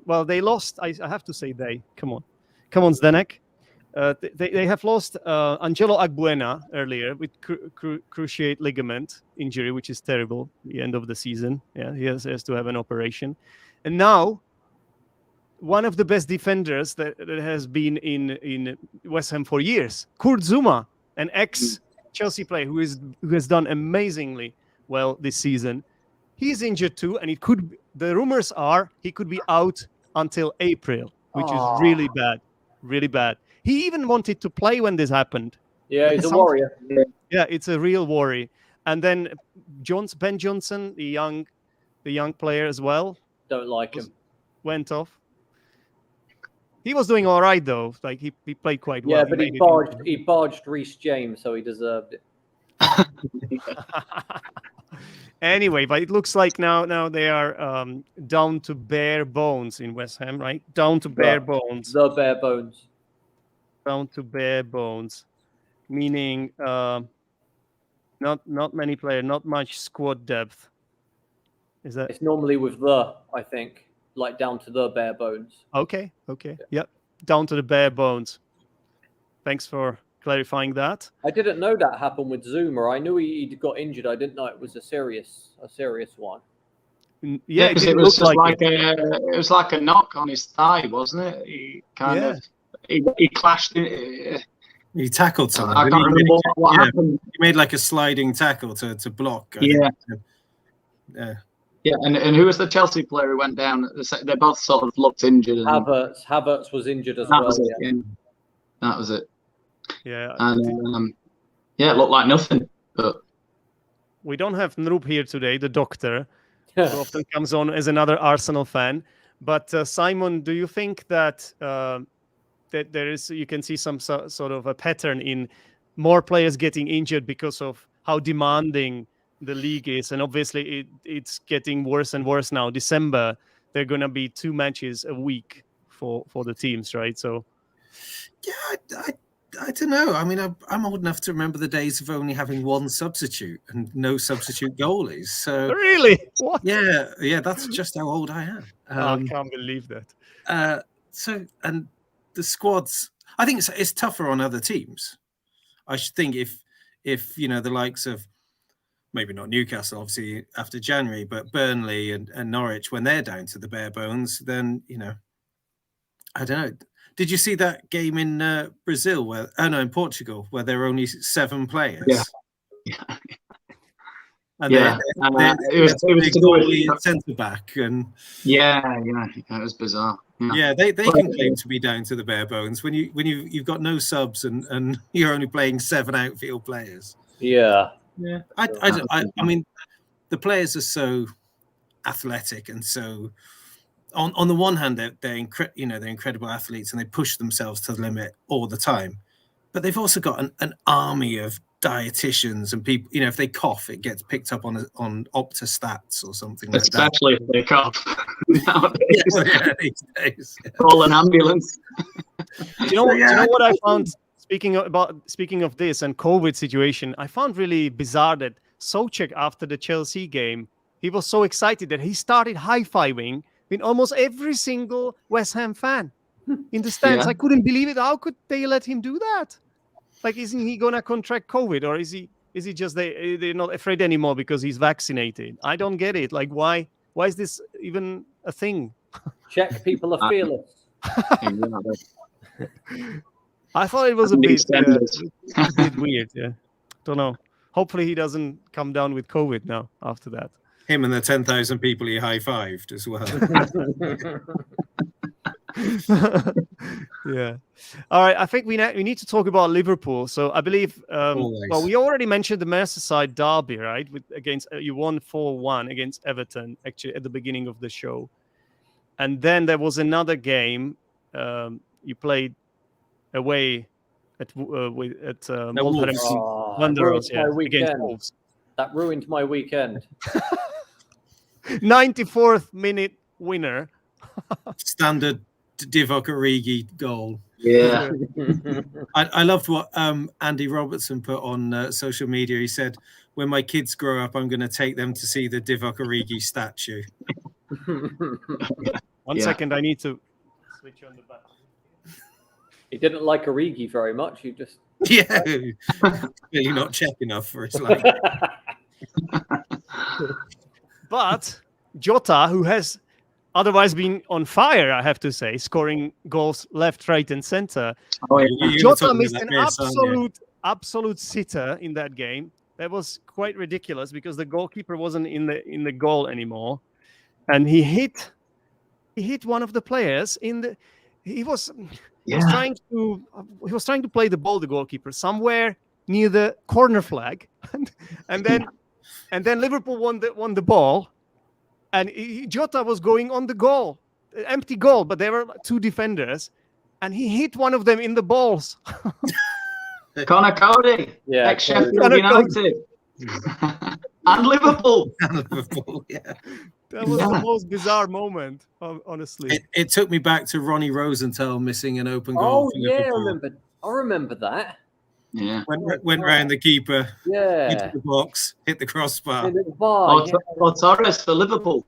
S1: well, they lost. I have to say they. Come on, Zdenek. They have lost Angelo Agbuena earlier with cruciate ligament injury, which is terrible. The end of the season. Yeah, he has to have an operation, and now one of the best defenders that has been in West Ham for years, Kurt Zouma, an ex-Chelsea player who has done amazingly well this season. He's injured too, and the rumors are he could be out until April, which is really bad, really bad. He even wanted to play when this happened.
S2: Yeah, he's a warrior.
S1: Yeah, it's a real worry. And then Ben Johnson, the young player as well.
S2: Don't like him.
S1: Went off. He was doing all right though. Like he played quite well.
S2: Yeah, but he barged Reece James, so he deserved it.
S1: Anyway, but it looks like now they are down to bare bones in West Ham, right? Down to bare bones.
S2: The bare bones.
S1: Down to bare bones, meaning not many players, not much squad depth. Is that?
S2: It's normally with I think, like down to the bare bones.
S1: Okay. Yep, down to the bare bones. Thanks for clarifying that.
S2: I didn't know that happened with Zuma. I knew he got injured. I didn't know it was a serious one.
S1: Yeah,
S4: because it was just it was like a knock on his thigh, wasn't it? He kind of he clashed.
S3: He tackled someone.
S4: I can't remember what happened.
S3: He made like a sliding tackle to block.
S4: Yeah. And who was the Chelsea player who went down? They both sort of looked injured.
S2: Havertz was injured as well.
S4: That was it.
S1: Yeah.
S4: And it looked like nothing. But
S1: we don't have Nrup here today, the doctor, who often comes on as another Arsenal fan. But Simon, do you think that that there is, you can see some sort of a pattern in more players getting injured because of how demanding the league is, and obviously it's getting worse and worse now. December, there are going to be 2 matches a week for the teams, right? So,
S3: yeah, I don't know. I mean, I'm old enough to remember the days of only having one substitute and no substitute goalies. So
S1: really, what?
S3: Yeah, that's just how old I am.
S1: I can't believe that.
S3: So, and the squads, I think it's tougher on other teams. I should think if the likes of, maybe not Newcastle, obviously after January, but Burnley and Norwich, when they're down to the bare bones, then I don't know. Did you see that game in Brazil in Portugal, where there were only 7 players?
S4: Yeah.
S3: And
S4: it was to do with
S3: centre back, and
S4: it was bizarre.
S3: Yeah, they can claim to be down to the bare bones when you've got no subs and you're only playing 7 outfield players.
S2: Yeah.
S3: I mean, the players are so athletic and so. On the one hand, they're incredible athletes and they push themselves to the limit all the time, but they've also got an army of dietitians and people. If they cough, it gets picked up on Opta Stats or something like that.
S4: Especially if they cough nowadays.
S3: These days.
S4: Call an ambulance.
S1: Do you know what I found? Speaking of this and COVID situation, I found really bizarre that Souček, after the Chelsea game, he was so excited that he started high-fiving with almost every single West Ham fan in the stands. I couldn't believe it. How could they let him do that? Like, isn't he gonna contract COVID, or is he just they're not afraid anymore because he's vaccinated? I don't get it. Like, why is this even a thing?
S2: Czech people are fearless.
S1: I thought it was a bit weird. Yeah, don't know. Hopefully he doesn't come down with COVID now after that.
S3: Him and the 10,000 people he high-fived as well.
S1: Yeah. All right. I think we need to talk about Liverpool. So I believe, well, we already mentioned the Merseyside Derby, right? You won 4-1 against Everton, actually, at the beginning of the show. And then there was another game you played away at Wolverhampton Wanderers against Wolves.
S2: That ruined my weekend.
S1: 94th minute winner.
S3: Standard Divock Origi goal.
S4: Yeah.
S3: I loved what Andy Robertson put on social media. He said, "When my kids grow up, I'm going to take them to see the Divock Origi statue."
S1: One second, I need to switch on the battery.
S2: He didn't like Origi very much. He just
S3: Yeah, really not Czech enough for his life.
S1: But Jota, who has otherwise been on fire, I have to say, scoring goals left, right, and center.
S4: Oh,
S1: Jota missed an absolute sitter in that game. That was quite ridiculous because the goalkeeper wasn't in the goal anymore, and he hit one of the players in the. He was trying to play the ball, the goalkeeper, somewhere near the corner flag, and then Liverpool won the ball, and Jota was going on the goal, empty goal, but there were two defenders, and he hit one of them in the balls.
S4: Connor Cody, ex-Sheffield United, and Liverpool.
S3: Yeah.
S1: That was the most bizarre moment, honestly.
S3: It took me back to Ronnie Rosenthal missing an open goal.
S2: Oh yeah, I remember that.
S4: Yeah,
S3: went round the keeper, into the box, hit the crossbar.
S4: Or Torres for Liverpool.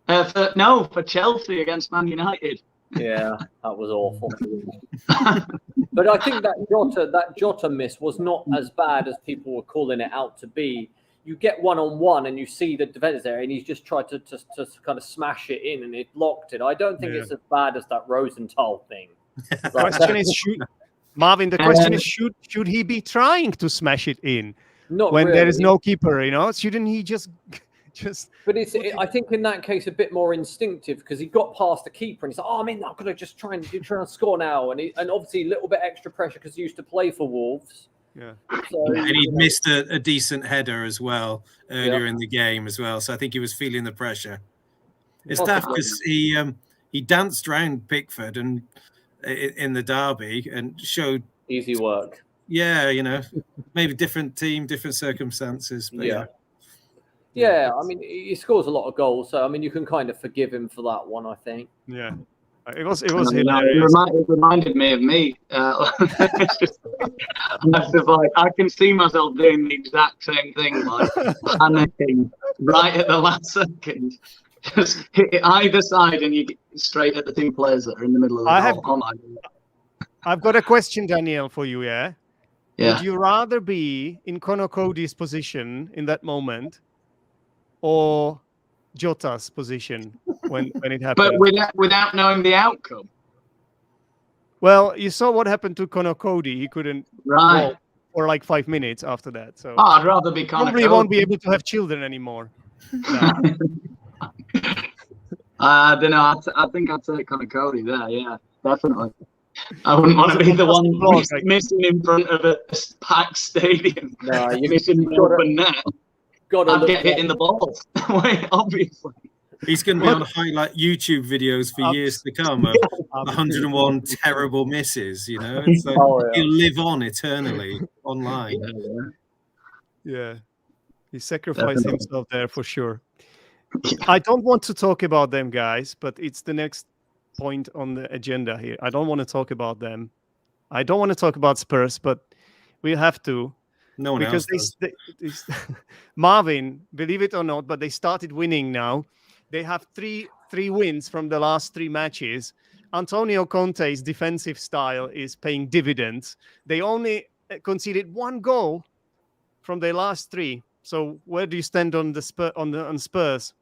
S4: For Chelsea against Man United.
S2: Yeah, that was awful. But I think that Jota miss was not as bad as people were calling it out to be. You get one-on-one and you see the defenders there, and he's just tried to kind of smash it in, and it blocked it. I don't think it's as bad as that Rosenthal thing.
S1: The question is, Marvin, the question is, should he be trying to smash it in when there is no keeper? Shouldn't he just?
S2: But I think in that case a bit more instinctive, because he got past the keeper and he's like, "Oh, I'm not going to just try and score now," and obviously a little bit extra pressure because he used to play for Wolves.
S1: Yeah,
S3: and he'd missed a decent header as well earlier in the game as well. So I think he was feeling the pressure. It's tough because he danced around Pickford and in the derby and showed
S2: easy work.
S3: Yeah, maybe different team, different circumstances. But
S2: yeah. I mean, he scores a lot of goals, so I mean, you can kind of forgive him for that one, I think.
S1: Yeah. It was hilarious.
S4: It reminded me of me. I can see myself doing the exact same thing, like panicking right at the last second. Just hit it either side and you get straight at the two players that are in the middle of the goal.
S1: I've got a question, Daniel, for you, yeah? Would you rather be in Connor Cody's position in that moment or Jota's position when it happened?
S4: But without knowing the outcome.
S1: Well, you saw what happened to Connor Cody. He couldn't walk for like 5 minutes after that. So
S4: I'd rather be Connor Cody.
S1: Probably won't be able to have children anymore. No.
S4: I don't know. I think I'd take Connor Cody there. Yeah, definitely. I wouldn't want to be the one missing in front of a packed stadium. No, you're missing the open net. I'd get hit in the balls. Obviously.
S3: He's going to be on highlight YouTube videos for years to come of 101 terrible misses, It's like he'll live on eternally online.
S1: Yeah. He sacrificed himself there for sure. I don't want to talk about them, guys, but it's the next point on the agenda here. I don't want to talk about them. I don't want to talk about Spurs, but we have to.
S3: No one else does.
S1: Marvin, believe it or not, but they started winning now. They have three wins from the last 3 matches. Antonio Conte's defensive style is paying dividends. They only conceded 1 goal from their last 3. So where do you stand on on Spurs?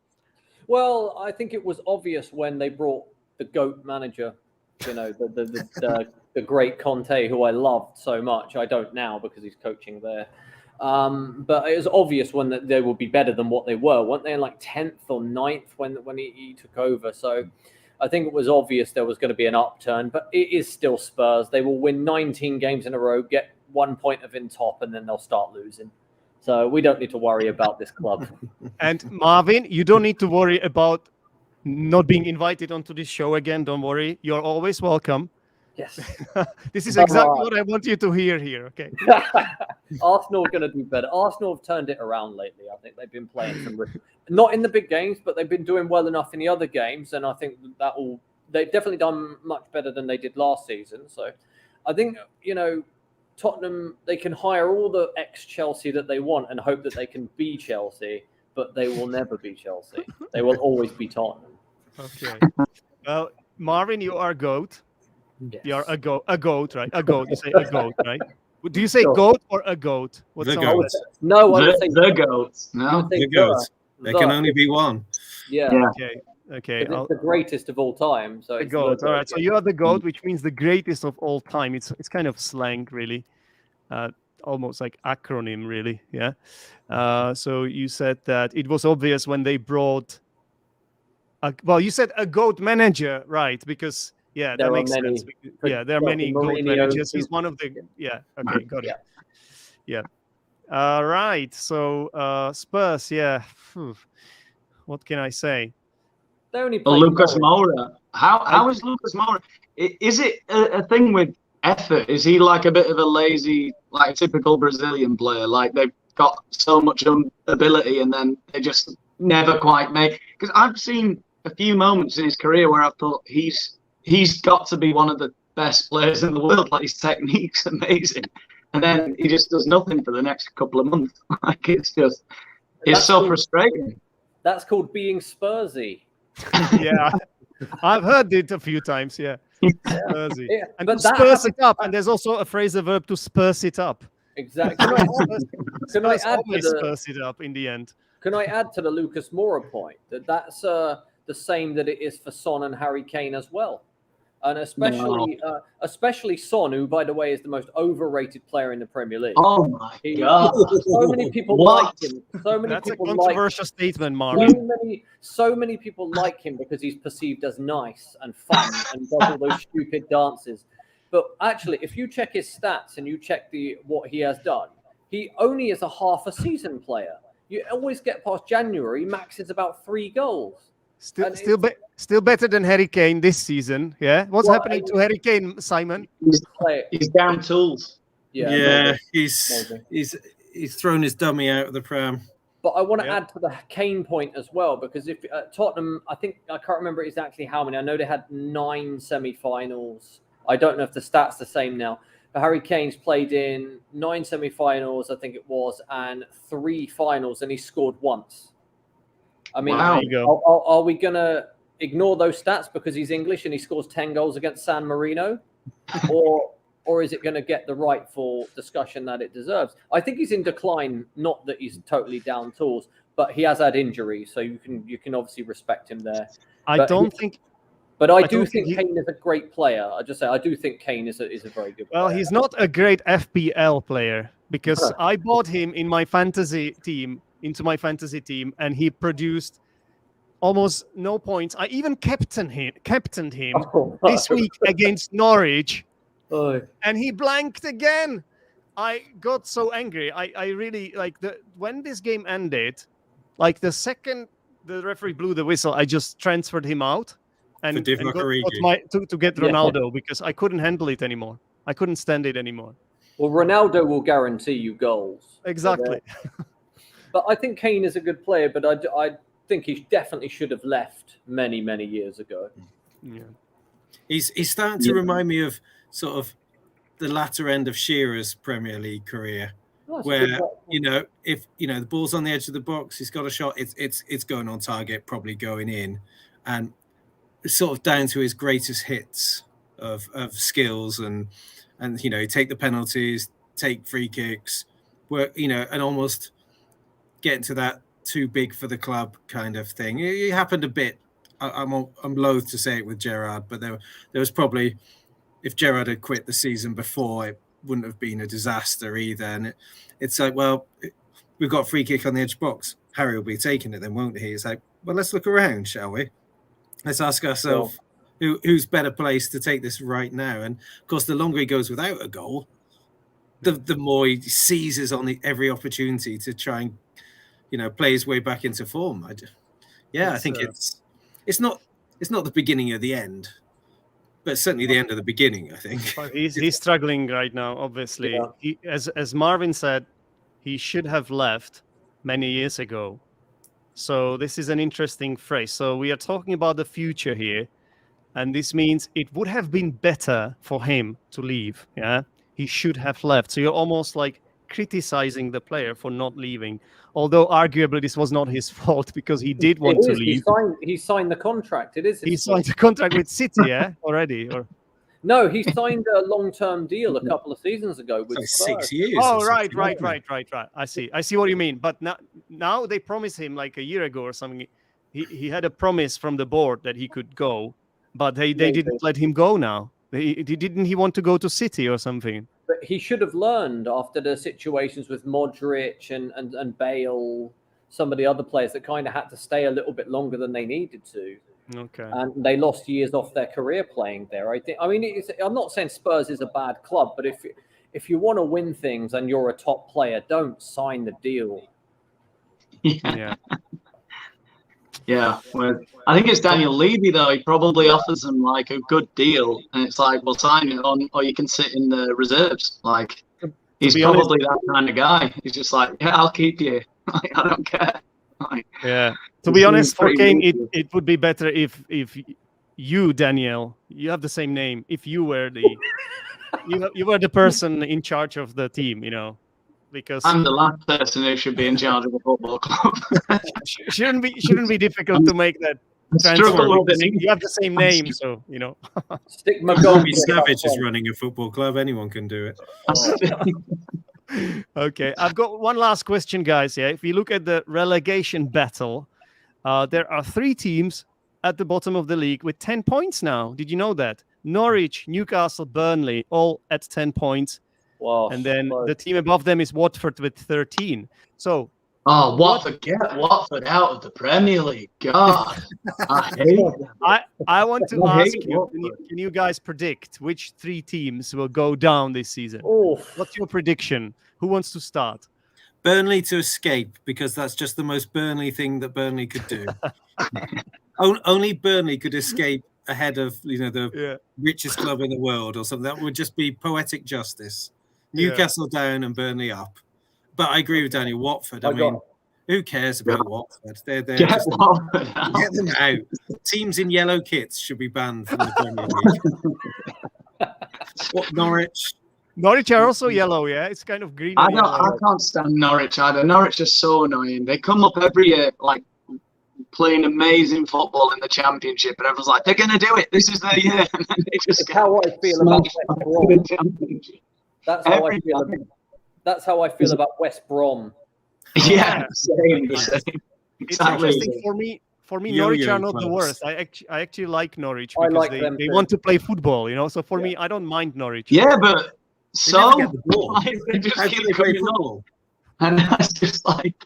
S2: Well, I think it was obvious when they brought the GOAT manager, the great Conte, who I loved so much. I don't now because he's coaching there. But it was obvious when that they would be better than what they were. Weren't they in like 10th or 9th when he took over? So I think it was obvious there was going to be an upturn, but it is still Spurs. They will win 19 games in a row, get 1 point of in top, and then they'll start losing. So we don't need to worry about this club.
S1: And Marvin, you don't need to worry about not being invited onto this show again. Don't worry. You're always welcome.
S2: Yes.
S1: This is exactly what I want you to hear here. Okay.
S2: Arsenal are going to do better. Arsenal have turned it around lately. I think they've been playing not in the big games, but they've been doing well enough in the other games. And I think they've definitely done much better than they did last season. So I think, Tottenham, they can hire all the ex-Chelsea that they want and hope that they can be Chelsea, but they will never be Chelsea. They will always be Tottenham.
S1: Okay. Well, Marvin, you are a goat.
S2: Yes.
S1: You are a goat, right? A goat. You say a goat, right? Do you say
S2: Sure.
S1: goat or a goat? What's
S3: The
S1: on
S3: goat.
S1: it?
S2: No, I would say
S4: The goats. No.
S3: The goats. There can only be one.
S2: Yeah.
S1: Okay. Okay.
S2: It's the greatest of all time. So
S1: the
S2: it's
S1: goat. All right. So
S2: yeah.
S1: you are the goat, which means the greatest of all time. It's kind of slang, really. Almost like acronym, really. Yeah. So you said that it was obvious when they brought. You said a goat manager, right? Because that makes sense. Yeah, there are many goat managers. He's one of the. Yeah. Okay. Got it. Yeah. Right. So Spurs. Yeah. What can I say?
S2: They only
S4: Lucas Moura. How is Lucas Moura? Is it a thing with effort? Is he like a bit of a lazy, like typical Brazilian player? Like they've got so much ability and then they just never quite make. Because I've seen a few moments in his career where I've thought he's got to be one of the best players in the world. Like his technique's amazing, and then he just does nothing for the next couple of months. Like it's so frustrating.
S2: That's called being Spursy.
S1: Yeah, I've heard it a few times. Yeah, Spursy.
S2: Yeah,
S1: And
S2: but
S1: to spurs it up, and there's also a phrasal verb to spurs it up.
S2: Exactly. Can I add to
S1: spurs it up in the end?
S2: Can I add to the Lucas Moura point that's the same that it is for Son and Harry Kane as well, and especially Son, who by the way is the most overrated player in the Premier League.
S4: Oh my God!
S2: So many people like him. So many
S1: That's
S2: people
S1: a controversial statement, Marvin.
S2: So many people like him because he's perceived as nice and fun and does all those stupid dances. But actually, if you check his stats and you check what he has done, he only is a half a season player. You always get past January, Max is about 3 goals.
S1: Still better than Harry Kane this season. Yeah, what's happening to Harry Kane, Simon?
S4: He's down tools.
S3: Yeah, he's thrown his dummy out of the pram.
S2: But I want to add to the Kane point as well, because if Tottenham, I can't remember exactly how many. I know they had 9 semi-finals. I don't know if the stats the same now. But Harry Kane's played in 9 semi-finals, I think it was, and 3 finals, and he scored once. I mean,
S4: wow.
S2: Are we going to ignore those stats because he's English and he scores 10 goals against San Marino? Or is it going to get the rightful discussion that it deserves? I think he's in decline, not that he's totally down tools, but he has had injuries, so you can obviously respect him there.
S1: I do think
S2: Kane is a great player. I do think Kane is a very good player.
S1: Well, he's not a great FPL player because I bought him into my fantasy team, and he produced almost no points. I even captained him this week against Norwich, and he blanked again. I got so angry. I really when this game ended, like the second the referee blew the whistle, I just transferred him out and to get Ronaldo because I couldn't handle it anymore. I couldn't stand it anymore.
S2: Well, Ronaldo will guarantee you goals.
S1: Exactly.
S2: But I think Kane is a good player, but I think he definitely should have left many, many years ago.
S1: Yeah.
S3: He's starting to remind me of sort of the latter end of Shearer's Premier League career, where if the ball's on the edge of the box, he's got a shot. It's going on target, probably going in, and it's sort of down to his greatest hits of skills and take the penalties, take free kicks, work and almost get into that too big for the club kind of thing. It happened a bit. I'm loath to say it with Gerrard, but there was probably, if Gerrard had quit the season before, it wouldn't have been a disaster either. And it's like, well, we've got a free kick on the edge box. Harry will be taking it then, won't he? It's like, well, let's look around, shall we? Let's ask ourselves who's better placed to take this right now. And of course, the longer he goes without a goal, the more he seizes on every opportunity to try and play his way back into form. I think it's not the beginning of the end, but certainly the end of the beginning, I think.
S1: He's struggling right now, obviously. Yeah. As Marvin said, he should have left many years ago. So this is an interesting phrase. So we are talking about the future here. And this means it would have been better for him to leave. Yeah, he should have left. So you're almost like criticizing the player for not leaving, although arguably this was not his fault because he did want to leave.
S2: He signed the contract. It is.
S1: He signed a contract with City, already. Or
S2: no, he signed a long-term deal a couple of seasons ago with Spurs.
S3: 6 years.
S1: Oh, right. I see what you mean. But now they promised him like a year ago or something. He had a promise from the board that he could go, but they didn't let him go now. Didn't he want to go to City or something?
S2: But he should have learned after the situations with Modric and Bale, some of the other players that kind of had to stay a little bit longer than they needed to.
S1: Okay.
S2: And they lost years off their career playing there. I'm not saying Spurs is a bad club, but if you want to win things and you're a top player, don't sign the deal.
S4: Yeah. Well, I think it's Daniel Levy, though. He probably offers them like a good deal, and it's like, well, sign it on, or you can sit in the reserves. Like, he's probably that kind of guy. He's just like, yeah, I'll keep you. Like, I don't care. Like,
S1: yeah. To be honest, for Kane, it would be better if you, Daniel, you have the same name. If you were you were the person in charge of the team, because
S4: I'm the last person who should be in charge of a football club.
S1: shouldn't be difficult to make that transfer. You have the same name, so
S2: Stick McGoldrick.
S3: Savage is running a football club. Anyone can do it.
S1: Okay, I've got one last question, guys. Yeah, if you look at the relegation battle, there are 3 teams at the bottom of the league with 10 points now. Did you know that? Norwich, Newcastle, Burnley, all at 10 points.
S2: Wow.
S1: And then the team above them is Watford with 13. So,
S4: Watford, get Watford out of the Premier League. God, I hate them.
S1: I want to ask you, can you guys predict which 3 teams will go down this season? What's your prediction? Who wants to start?
S3: Burnley to escape, because that's just the most Burnley thing that Burnley could do. Only Burnley could escape ahead of the richest club in the world or something. That would just be poetic justice. Newcastle down and Burnley up. But I agree with Daniel. Watford, who cares about Watford? They're just
S4: Watford out.
S3: Get them out. Teams in yellow kits should be banned from the Premier League. What, Norwich?
S1: Norwich are also yellow, yeah? It's kind of green.
S4: I can't stand Norwich either. Norwich is so annoying. They come up every year like playing amazing football in the Championship, and everyone's like, they're going to do it. This is their year. And then they just
S2: how I feel about West Brom. That's how I feel about West Brom.
S4: Yeah, same.
S1: It's interesting for me. Norwich are not the worst. I actually like Norwich because they want to play football, So for me, I don't mind Norwich.
S4: Yeah, but they just keep coming up, and that's just like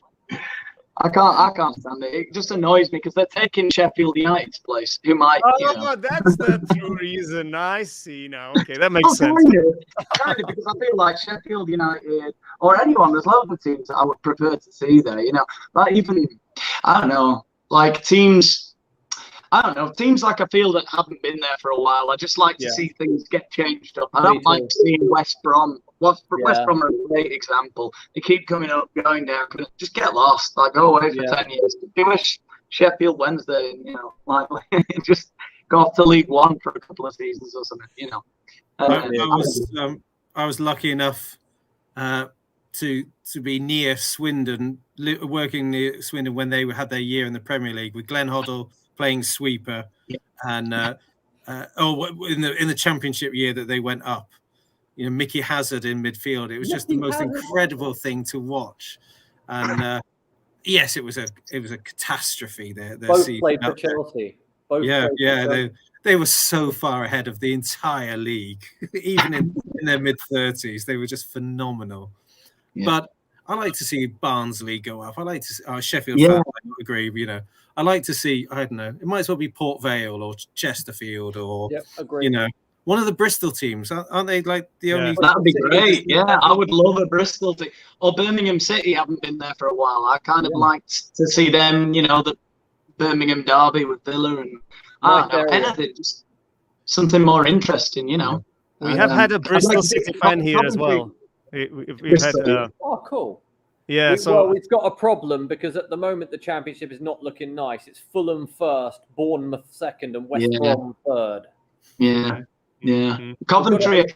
S4: I can't stand it. It just annoys me because they're taking Sheffield United's place. Who might?
S1: That's the true reason. I see now. Okay, that makes sense.
S4: Kind of, because I feel like Sheffield United or anyone. There's loads of teams that I would prefer to see there. Like even I don't know, like teams. I don't know, teams like I feel that haven't been there for a while. I just like to see things get changed up. I don't like seeing West Brom. West Brom are a great example. They keep coming up, going down. Just get lost. Like go away for 10 years. Do a Sheffield Wednesday, and just go off to League One for a couple of seasons or something.
S3: I was lucky enough to be near Swindon, working near Swindon when they had their year in the Premier League with Glenn Hoddle playing sweeper, and in the Championship year that they went up, Mickey Hazard in midfield. It was just the most incredible thing to watch, and yes, it was a catastrophe. Their
S2: both
S3: season
S2: played for Chelsea.
S3: They were so far ahead of the entire league, even in their mid-30s. They were just phenomenal. Yeah. But I like to see Barnsley go up. I like to see Sheffield. Fans, I don't agree. I like to see. I don't know. It might as well be Port Vale or Chesterfield or one of the Bristol teams. Aren't they like the only?
S4: That would be great. Yeah, I would love a Bristol team. Or Birmingham City haven't been there for a while. I kind of liked to see them. The Birmingham Derby with Villa and I don't know, anything, just something more interesting.
S1: We have had a Bristol City fan here as well. We've had.
S2: Cool.
S1: Yeah,
S2: Well, it's got a problem because at the moment the Championship is not looking nice. It's Fulham first, Bournemouth second, and West Brom third.
S4: Yeah.
S1: Mhm.
S4: Coventry are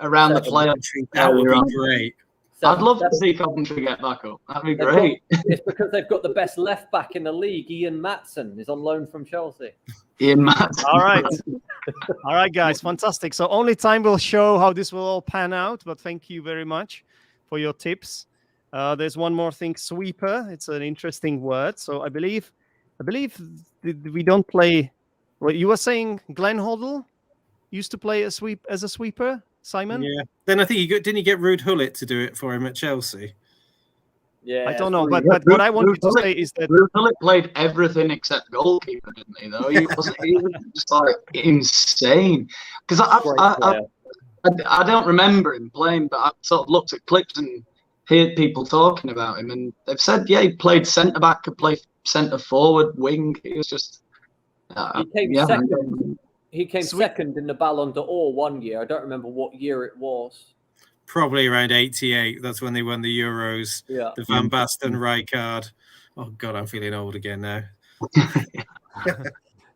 S4: around the playoff.
S3: That would be great.
S4: I'd love to see Coventry get back up. That'd be great.
S2: It's because they've got the best left back in the league. Ian Maatsen is on loan from Chelsea.
S4: Ian Maatsen.
S1: All right, guys, fantastic. So only time will show how this will all pan out. But thank you very much for your tips. There's one more thing, sweeper. It's an interesting word. So I believe we don't play. Well, you were saying Glenn Hoddle used to play as a sweeper, Simon?
S3: Yeah. Then I think didn't he get Ruud Gullit to do it for him at Chelsea?
S2: Yeah,
S1: I don't know, but what I wanted to say is that
S4: Ruud Gullit played everything except goalkeeper, didn't he? Though he was just like insane. Because I don't remember him playing, but I sort of looked at clips and heard people talking about him, and they've said, yeah, he played centre back, could play centre forward, wing. He was just.
S2: He came second in the Ballon d'Or one year. I don't remember what year it was.
S3: Probably around 88. That's when they won the Euros.
S2: Yeah.
S3: The Van Basten, Rijkaard. Oh God, I'm feeling old again now.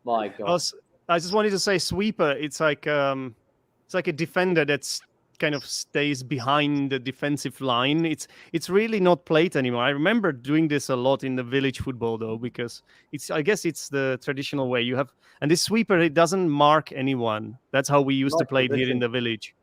S2: My God.
S1: I just wanted to say sweeper. It's like a defender that's kind of stays behind the defensive line. It's really not played anymore. I remember doing this a lot in the village football though, because I guess it's the traditional way you have. And this sweeper, it doesn't mark anyone. That's how we used to play it here in the village.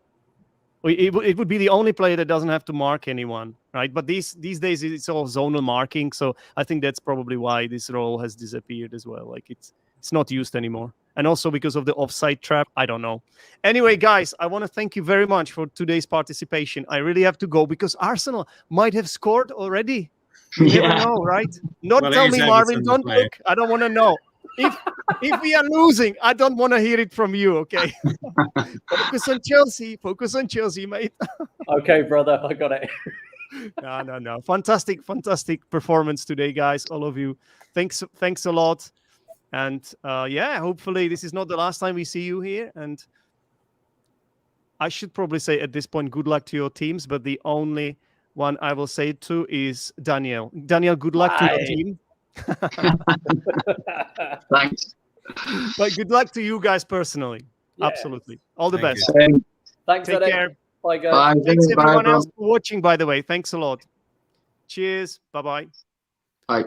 S1: It would be the only player that doesn't have to mark anyone, right? But these days it's all zonal marking, so I think that's probably why this role has disappeared as well. Like it's not used anymore. And also because of the offside trap, I don't know. Anyway, guys, I want to thank you very much for today's participation. I really have to go because Arsenal might have scored already. You never know, right? Tell me, Marvin, don't look. I don't want to know. If we are losing, I don't want to hear it from you, okay? Focus on Chelsea, mate.
S2: Okay, brother, I got it.
S1: No. Fantastic performance today, guys, all of you. Thanks a lot. And hopefully this is not the last time we see you here. And I should probably say at this point, good luck to your teams. But the only one I will say it to is Daniel. Daniel, good luck to your team.
S4: Thanks.
S1: But good luck to you guys personally. Yeah. Absolutely. All the best.
S2: Thanks.
S1: Take care.
S2: Bye, guys.
S4: Bye.
S1: Thanks everyone else for watching, by the way. Thanks a lot. Cheers. Bye-bye.
S4: Bye.